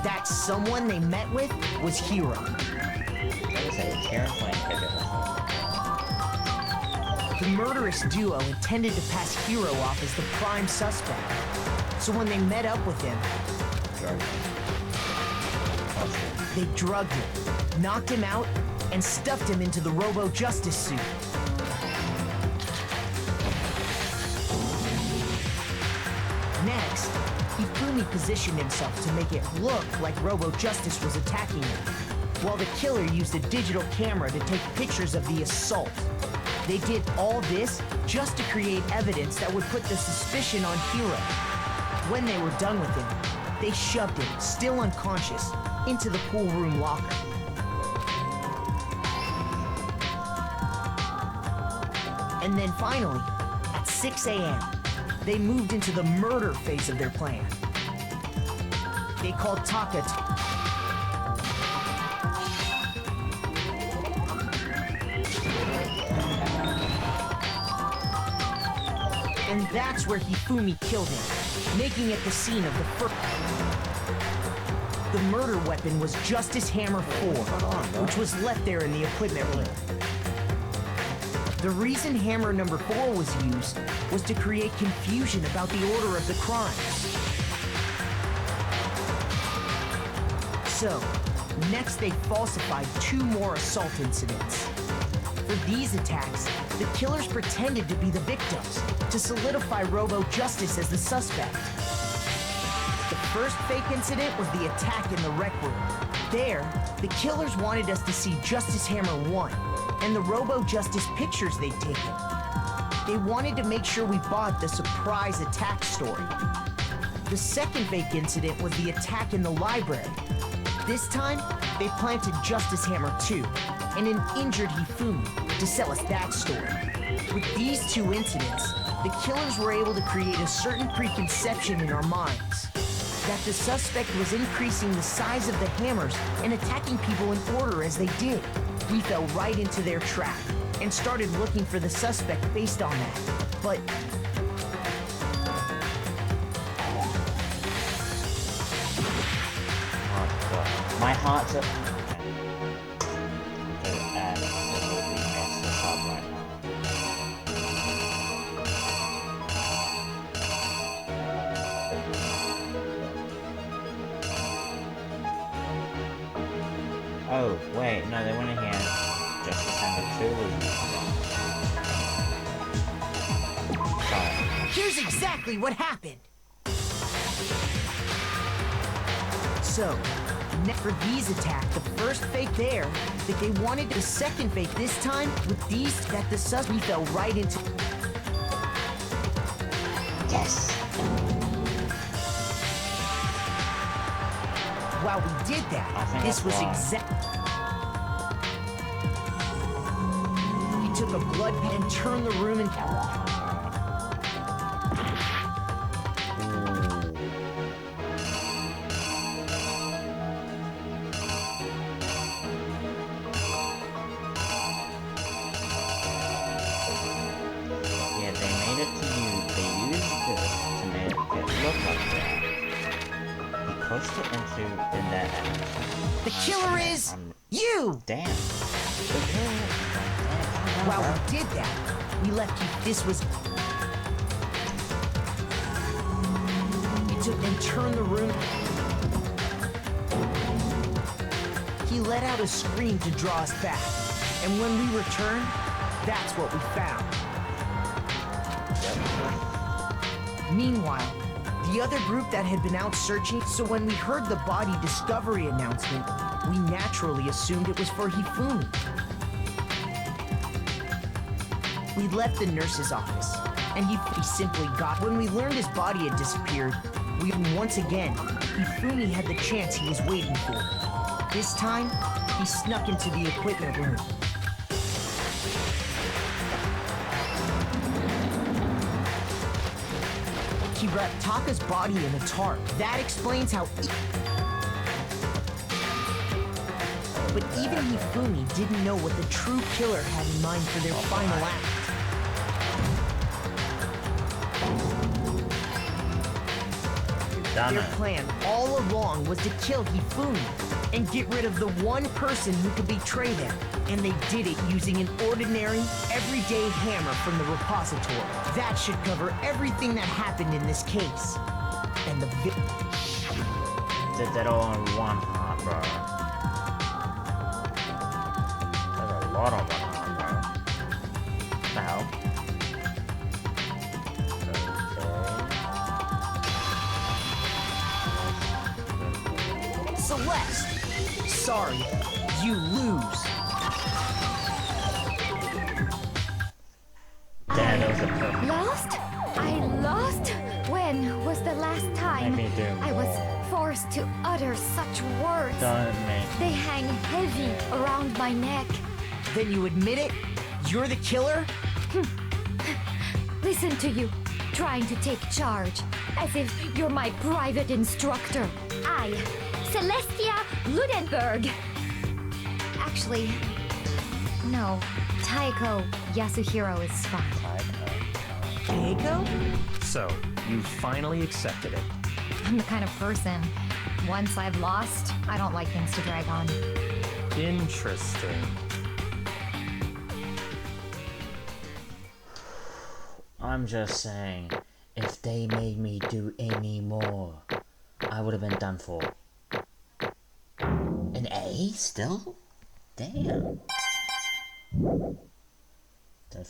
Speaker 8: That someone they met with was Hiro. The murderous duo intended to pass Hiro off as the prime suspect. So when they met up with him, they drugged him, knocked him out, and stuffed him into the Robo-Justice suit. Next, Hifimi positioned himself to make it look like Robo-Justice was attacking him, while the killer used a digital camera to take pictures of the assault. They did all this just to create evidence that would put the suspicion on Hiro. When they were done with him, they shoved him, still unconscious, into the pool room locker. And then finally, at 6 a.m., they moved into the murder phase of their plan. They called Taka and that's where Hifimi killed him, making it the scene of the first. The murder weapon was Justice Hammer 4, which was left there in the equipment room. The reason hammer number 4 was used was to create confusion about the order of the crimes. So, next they falsified 2 more assault incidents. For these attacks, the killers pretended to be the victims to solidify Robo-Justice as the suspect. The first fake incident was the attack in the rec room. There, the killers wanted us to see Justice Hammer 1 and the Robo-Justice pictures they'd taken. They wanted to make sure we bought the surprise attack story. The second fake incident was the attack in the library. This time, they planted Justice Hammer 2 and an injured Hifimi to sell us that story. With these 2 incidents, the killers were able to create a certain preconception in our minds that the suspect was increasing the size of the hammers and attacking people in order as they did. We fell right into their trap and started looking for the suspect based on that. But
Speaker 1: my heart's up. Absolutely mess this up right now. Oh, wait, no, they went in here. Justice Hammer 2 was... Sorry.
Speaker 8: here's exactly what happened. So, for these attack, the first fake there, that they wanted the second fake this time, with these, that the sus we fell right into.
Speaker 1: Yes!
Speaker 8: While we did that, this was exact. He took a blood pen and turned the room into. The killer is you!
Speaker 1: Damn.
Speaker 8: While we did that, we left you. This was. He took and turned the room. He let out a scream to draw us back. And when we returned, that's what we found. Meanwhile, the other group that had been out searching, so when we heard the body discovery announcement, we naturally assumed it was for Hifimi. We left the nurse's office, and he simply got. When we learned his body had disappeared, once again, Hifimi had the chance he was waiting for. This time, he snuck into the equipment room. He wrapped Taka's body in a tarp. That explains how. But even Hifumi didn't know what the true killer had in mind for their final act. Their plan all along was to kill Hifumi and get rid of the one person who could betray them. And they did it using an ordinary, everyday hammer from the repository. That should cover everything that happened in this case. And the
Speaker 1: Did that all in one heart, bro. There's a lot of one heart, bro. The hell?
Speaker 8: Celeste! Sorry, you lose.
Speaker 1: Damn, that was a perfect.
Speaker 3: Lost? I lost? When was the last time
Speaker 1: Maybe do
Speaker 3: I was
Speaker 1: more.
Speaker 3: forced to utter such words?
Speaker 1: Don't make
Speaker 3: They hang heavy around my neck.
Speaker 8: Then you admit it? You're the killer?
Speaker 3: Listen to you, trying to take charge, as if you're my private instructor. I, Celestia Ludenberg. Actually, no, Taiko Yasuhiro is fine.
Speaker 8: Taiko?
Speaker 7: So, you finally accepted it.
Speaker 3: I'm the kind of person, once I've lost, I don't like things to drag on.
Speaker 7: Interesting.
Speaker 1: I'm just saying, if they made me do any more, I would have been done for. An A still? Damn.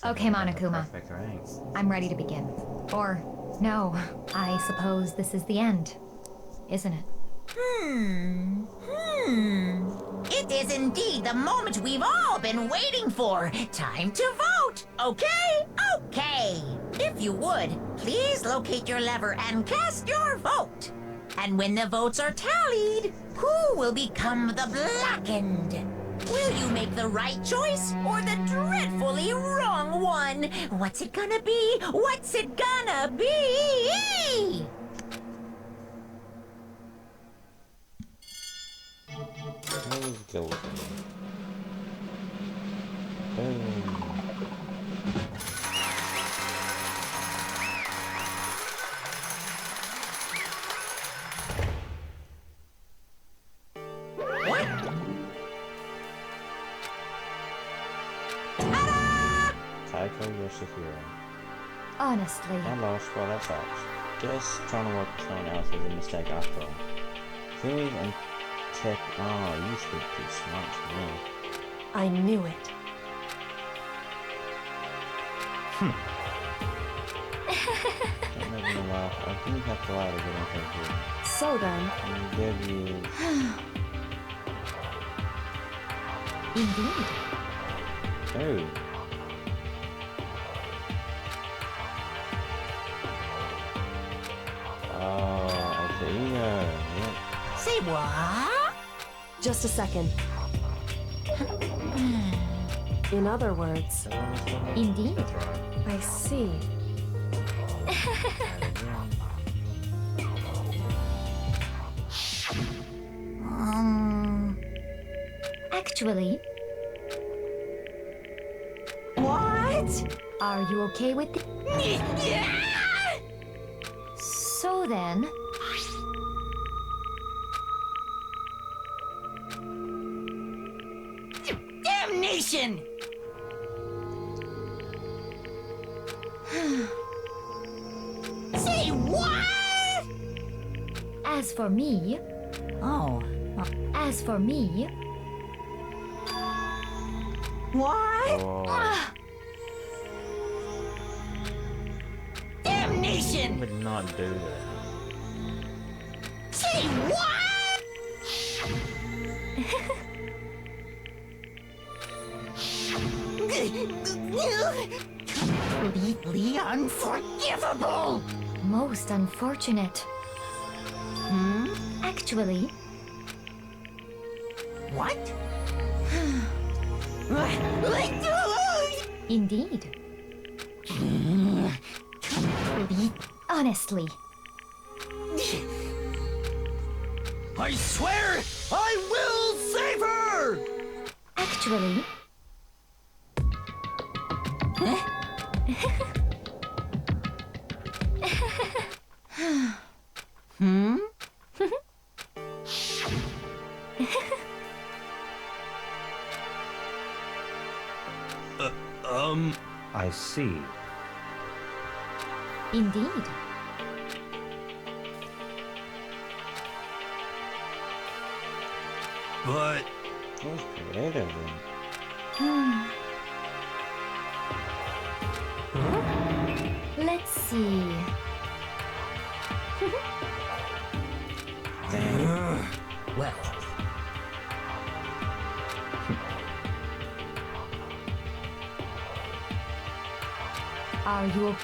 Speaker 3: Okay, Monokuma.
Speaker 1: Perfect rank.
Speaker 3: I'm ready to begin. Or, no, I suppose this is the end, isn't it?
Speaker 2: It is indeed the moment we've all been waiting for. Time to vote, okay? Okay. If you would, please locate your lever and cast your vote. And when the votes are tallied, who will become the blackened? Will you make the right choice or the dreadfully wrong one? What's it gonna be? What's it gonna be?
Speaker 1: Who's golden? Boom.
Speaker 2: What?
Speaker 1: Taiko Yoshihiro.
Speaker 3: Honestly,
Speaker 1: I lost, well that sucks. Guess trying to work someone else was a mistake after all. Fumi's and Tech, oh, you speak too smart to me.
Speaker 5: I knew it.
Speaker 1: Don't make me laugh. I think you have to lie to get anything here.
Speaker 5: So then,
Speaker 1: I'm gonna give you...
Speaker 3: indeed.
Speaker 1: Oh. Oh, okay, yeah.
Speaker 2: Say what?
Speaker 5: just a second. In other words,
Speaker 3: Indeed.
Speaker 5: I see.
Speaker 3: Actually,
Speaker 2: What?
Speaker 3: are you okay with it? So then,
Speaker 2: Damnation! Say what?
Speaker 3: as for me,
Speaker 2: Oh.
Speaker 3: as for me,
Speaker 2: What?
Speaker 1: Oh,
Speaker 2: Damnation!
Speaker 1: would not do that.
Speaker 2: Say what? completely unforgivable!
Speaker 3: Most unfortunate. Actually,
Speaker 2: What?
Speaker 3: indeed. Honestly.
Speaker 4: I swear I will save her!
Speaker 3: Actually.
Speaker 7: I see.
Speaker 3: Indeed.
Speaker 4: But
Speaker 1: That was creative.
Speaker 3: Let's see.
Speaker 1: Damn.
Speaker 6: Well,
Speaker 3: Are you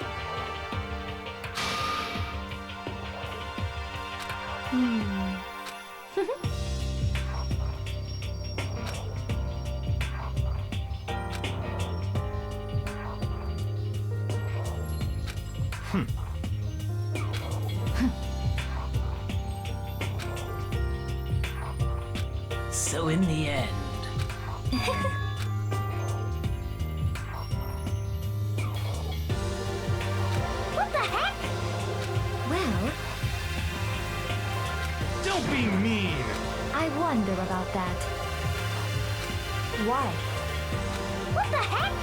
Speaker 6: so in the end,
Speaker 9: What the heck?
Speaker 3: Well,
Speaker 4: don't be mean!
Speaker 3: I wonder about that.
Speaker 5: Why?
Speaker 9: What the heck?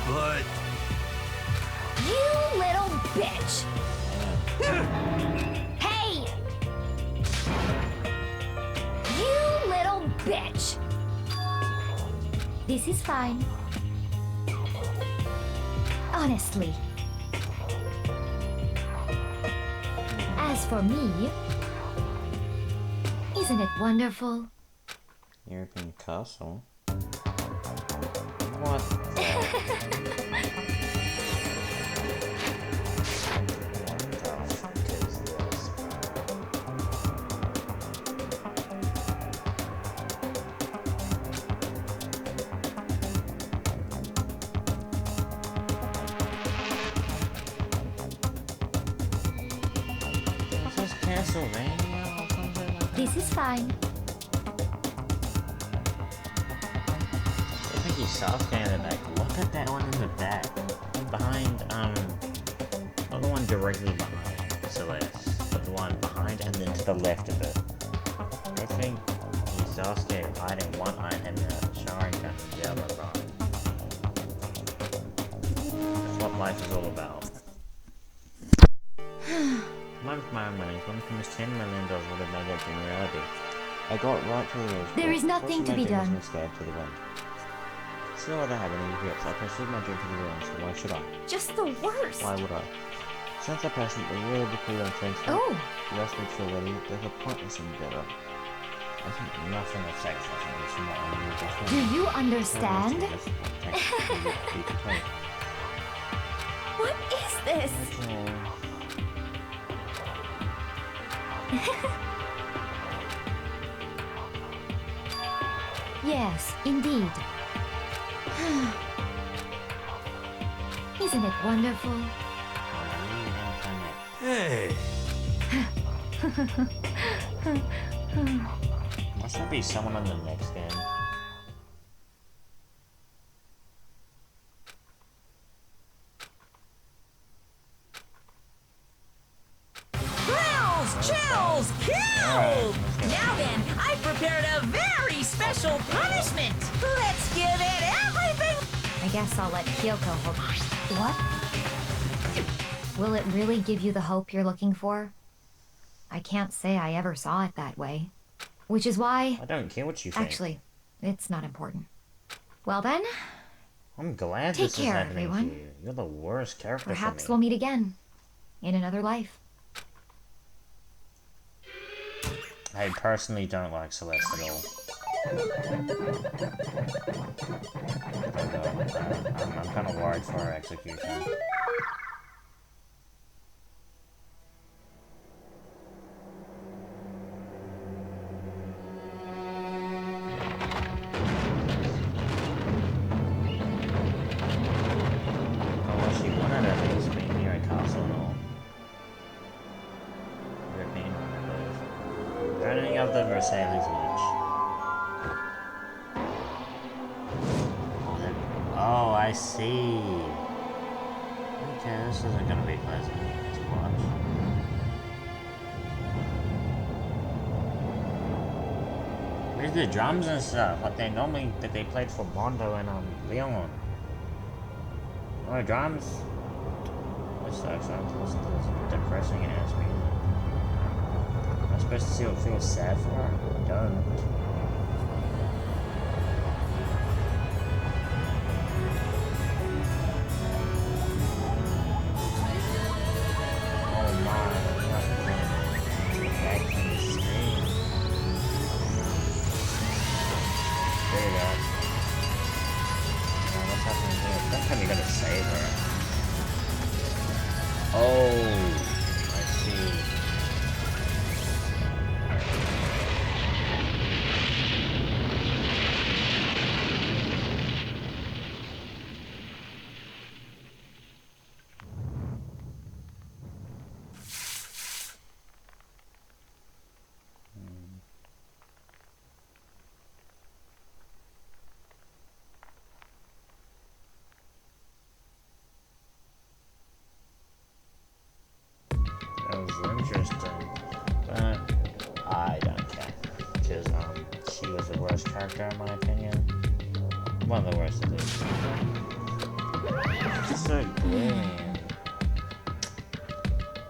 Speaker 4: But
Speaker 9: You little bitch! Hey! You little bitch!
Speaker 3: This is fine. Honestly. As for me, isn't it wonderful?
Speaker 1: European castle. What? The... What the fuck is this? Is this Castlevania or something like that?
Speaker 3: This is fine.
Speaker 1: I think he's Sasuke in the back. Look at that one in the back. Behind, not the one directly behind Celeste, but the one behind and then to the left of it. I think he's Sasuke hiding one eye and the Sharingan in the other eye. That's what life is all about. With my own winnings, one from his $10 million would have made that dream reality. I got right to the edge.
Speaker 3: There is nothing to be done.
Speaker 1: Scared to the wind. Still, I don't have any regrets. I pursued my dream to the ruins, so why should I?
Speaker 5: Just the worst.
Speaker 1: Why would I? Since I passionately really be clear on things,
Speaker 3: Oh,
Speaker 1: you asked me to already, there's a pointless endeavor. I think nothing of sacrificing is from what I knew just now.
Speaker 3: do you understand?
Speaker 5: What is this?
Speaker 3: Yes, indeed. Isn't it wonderful?
Speaker 4: hey,
Speaker 1: Must there be someone on the next game?
Speaker 2: Chills! Killed! Now then, I've prepared a very special punishment! Let's give it everything!
Speaker 3: I guess I'll let Kyoko hope. What? Will it really give you the hope you're looking for? I can't say I ever saw it that way. Which is why...
Speaker 1: I don't care what you think.
Speaker 3: Actually, it's not important. Well then,
Speaker 1: I'm glad
Speaker 3: take
Speaker 1: this is
Speaker 3: care,
Speaker 1: happening
Speaker 3: everyone.
Speaker 1: to you. You're the worst character
Speaker 3: perhaps
Speaker 1: for
Speaker 3: we'll
Speaker 1: me.
Speaker 3: meet again. In another life.
Speaker 1: I personally don't like Celeste at all. I'm kind of worried for her execution. Of the Versailles Village. Oh, I see. Okay, this isn't gonna be pleasant to watch. Where's the drums and stuff? What they normally that they played for Mondo and Leon. Oh, drums. This sucks. I have to listen to this depressing ass music. I'm supposed to feel sad for her? Don't. Oh my, back from the screen. There you go. What's happening here? That time you're gonna save her. Oh, I see. That was interesting, but I don't care, because she was the worst character in my opinion. One of the worst at least. It's so green.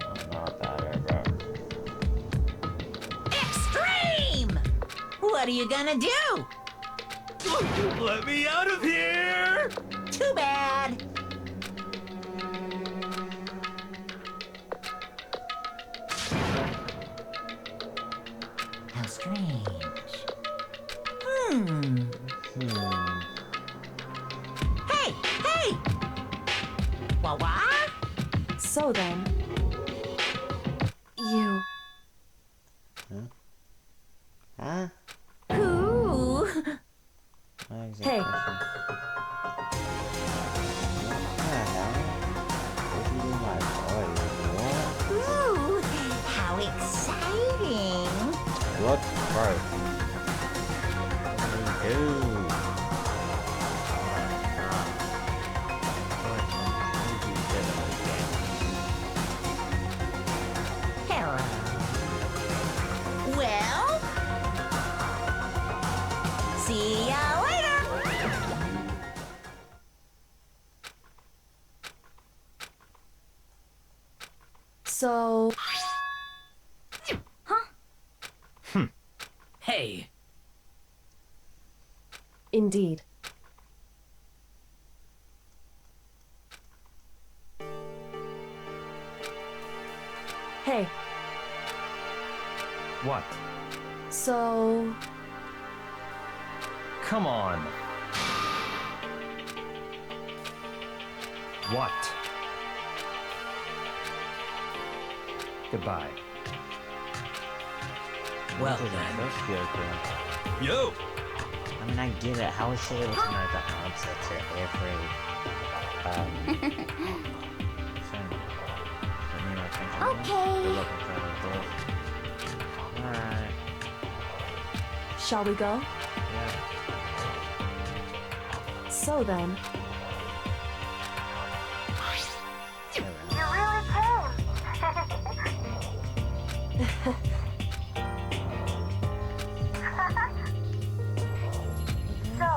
Speaker 1: I'm not better, bro.
Speaker 2: Extreme! What are you gonna do?
Speaker 4: Let me out of here!
Speaker 2: Too bad. How strange. Hey! Hey! What?
Speaker 5: So then, you...
Speaker 1: Huh?
Speaker 2: Ooh!
Speaker 5: Hey.
Speaker 2: Ooh! How exciting!
Speaker 1: What? Bro. What do you do?
Speaker 2: Hello. Well, see ya later.
Speaker 5: So...
Speaker 6: Hey,
Speaker 5: Indeed. Hey,
Speaker 7: What?
Speaker 5: so...
Speaker 7: Come on. What? Goodbye.
Speaker 6: well
Speaker 1: Dude,
Speaker 6: then.
Speaker 1: that's good, bro.
Speaker 4: Yo!
Speaker 1: I mean, I get it. How is she able to know the answer to every, thing? I mean, I think
Speaker 9: Okay.
Speaker 1: Good luck in front of the door. Alright.
Speaker 5: Shall we go?
Speaker 1: Yeah.
Speaker 5: So then...
Speaker 9: You really came. So,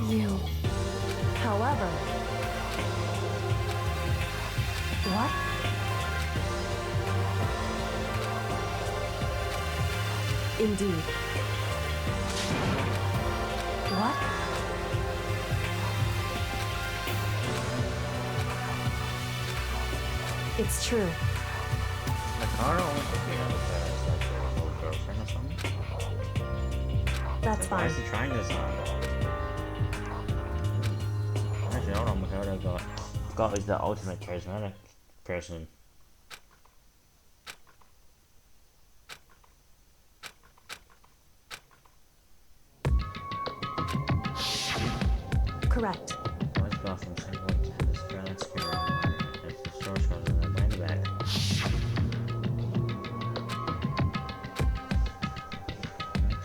Speaker 5: You... However... What? Indeed. What? It's true.
Speaker 1: Nakara only took me out of there as like a little girlfriend or something.
Speaker 5: That's
Speaker 1: Why
Speaker 5: fine.
Speaker 1: is he trying this on? Actually, hold on, Makoto got who's the ultimate charismatic person.
Speaker 5: Correct.
Speaker 1: Boys got from St. Louis to this fairly obscure online. It's the source code in the way back.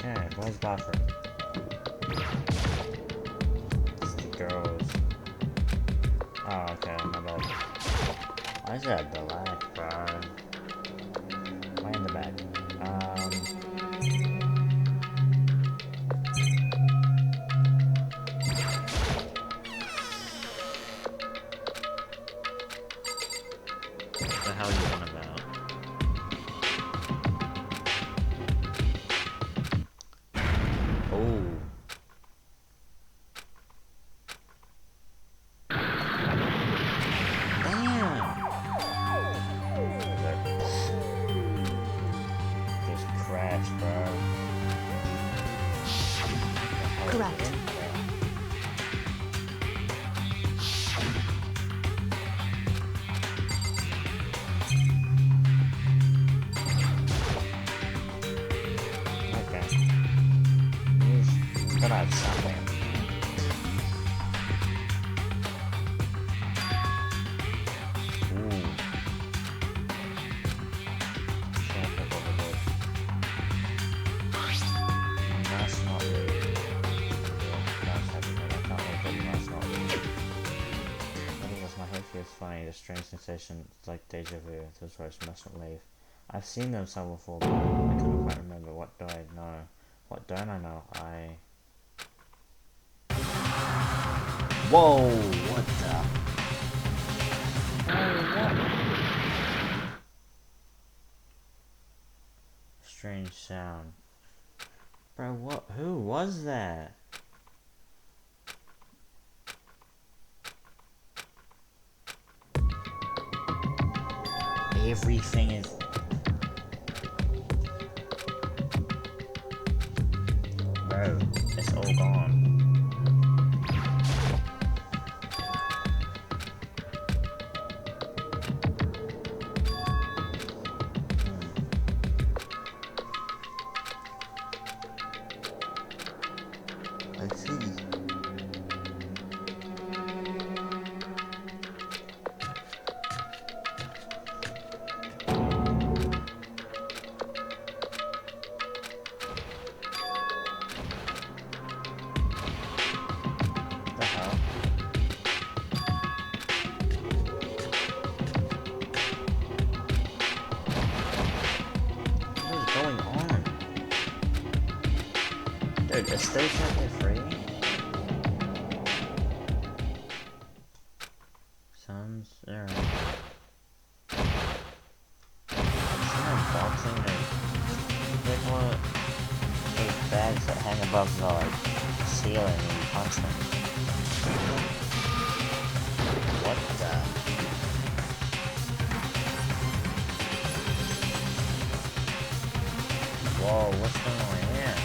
Speaker 1: Okay, boys bathroom. It's the girls. Oh, okay, my bad. Why is that black, bro? Way in the back. What the hell are you on about? Oh. Just crashed, bro.
Speaker 5: Correct.
Speaker 1: Okay. He's gonna have something. Ooh. Shampoo overload. Must not leave. That's happening. I can't wait, but you must not leave. I think that's my head feels funny. The strange sensation, it's like deja vu. Those words must not leave. I've seen them somewhere before, but I couldn't quite remember. What do I know? What don't I know? Whoa! What the? Oh, what? Strange sound. Bro, what? Who was that? Everything is... Bro, it's all gone. Let's see. The hell? What is going on? Dude, the station is free? Sounds alright. Some unboxing they call it those bags that hang above the like ceiling and you punch them. What the? Whoa, what's going on here?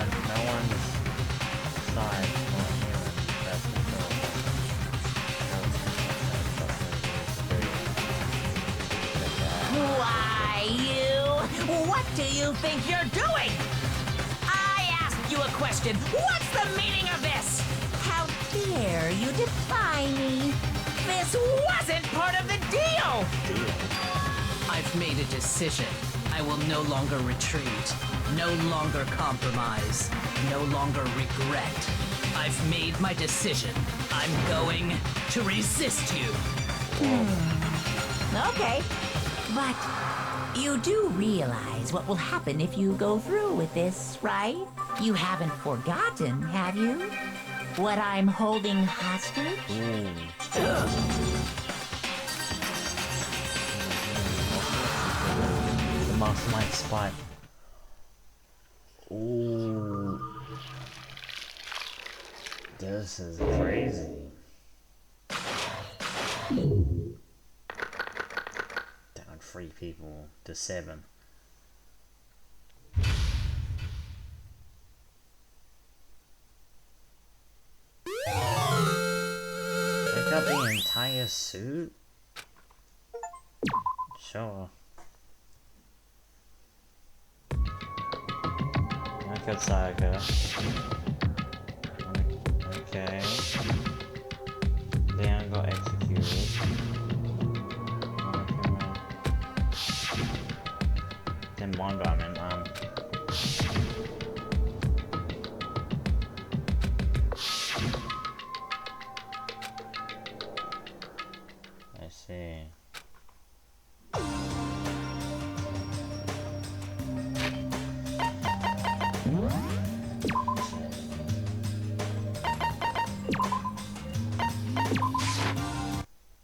Speaker 1: No one's side, not human. That's for sure.
Speaker 2: Why, you? What do you think you're doing? I asked you a question. What's the meaning of this? How dare you defy me? This wasn't part of the deal!
Speaker 6: I've made a decision. I will no longer retreat, no longer compromise, no longer regret. I've made my decision. I'm going to resist you.
Speaker 2: Okay, but you do realize what will happen if you go through with this, right? You haven't forgotten, have you? What I'm holding hostage?
Speaker 1: The mastermind spy. Ooh. This is crazy. people to 7. Pick up the entire suit? Sure. Look at Taka. Okay. Leon got executed. Then one diamond, I see.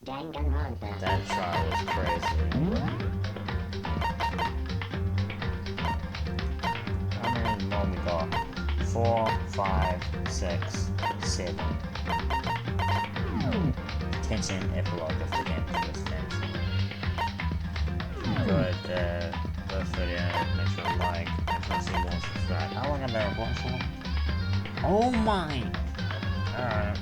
Speaker 9: Danganronpa.
Speaker 1: That trial was crazy. How many more we got? 4, 5, 6, 7. Tension epilogue of the game for this tension. Good, first video, make sure to like, make sure to see more, subscribe. How long have I been recording for? Oh my! Alright.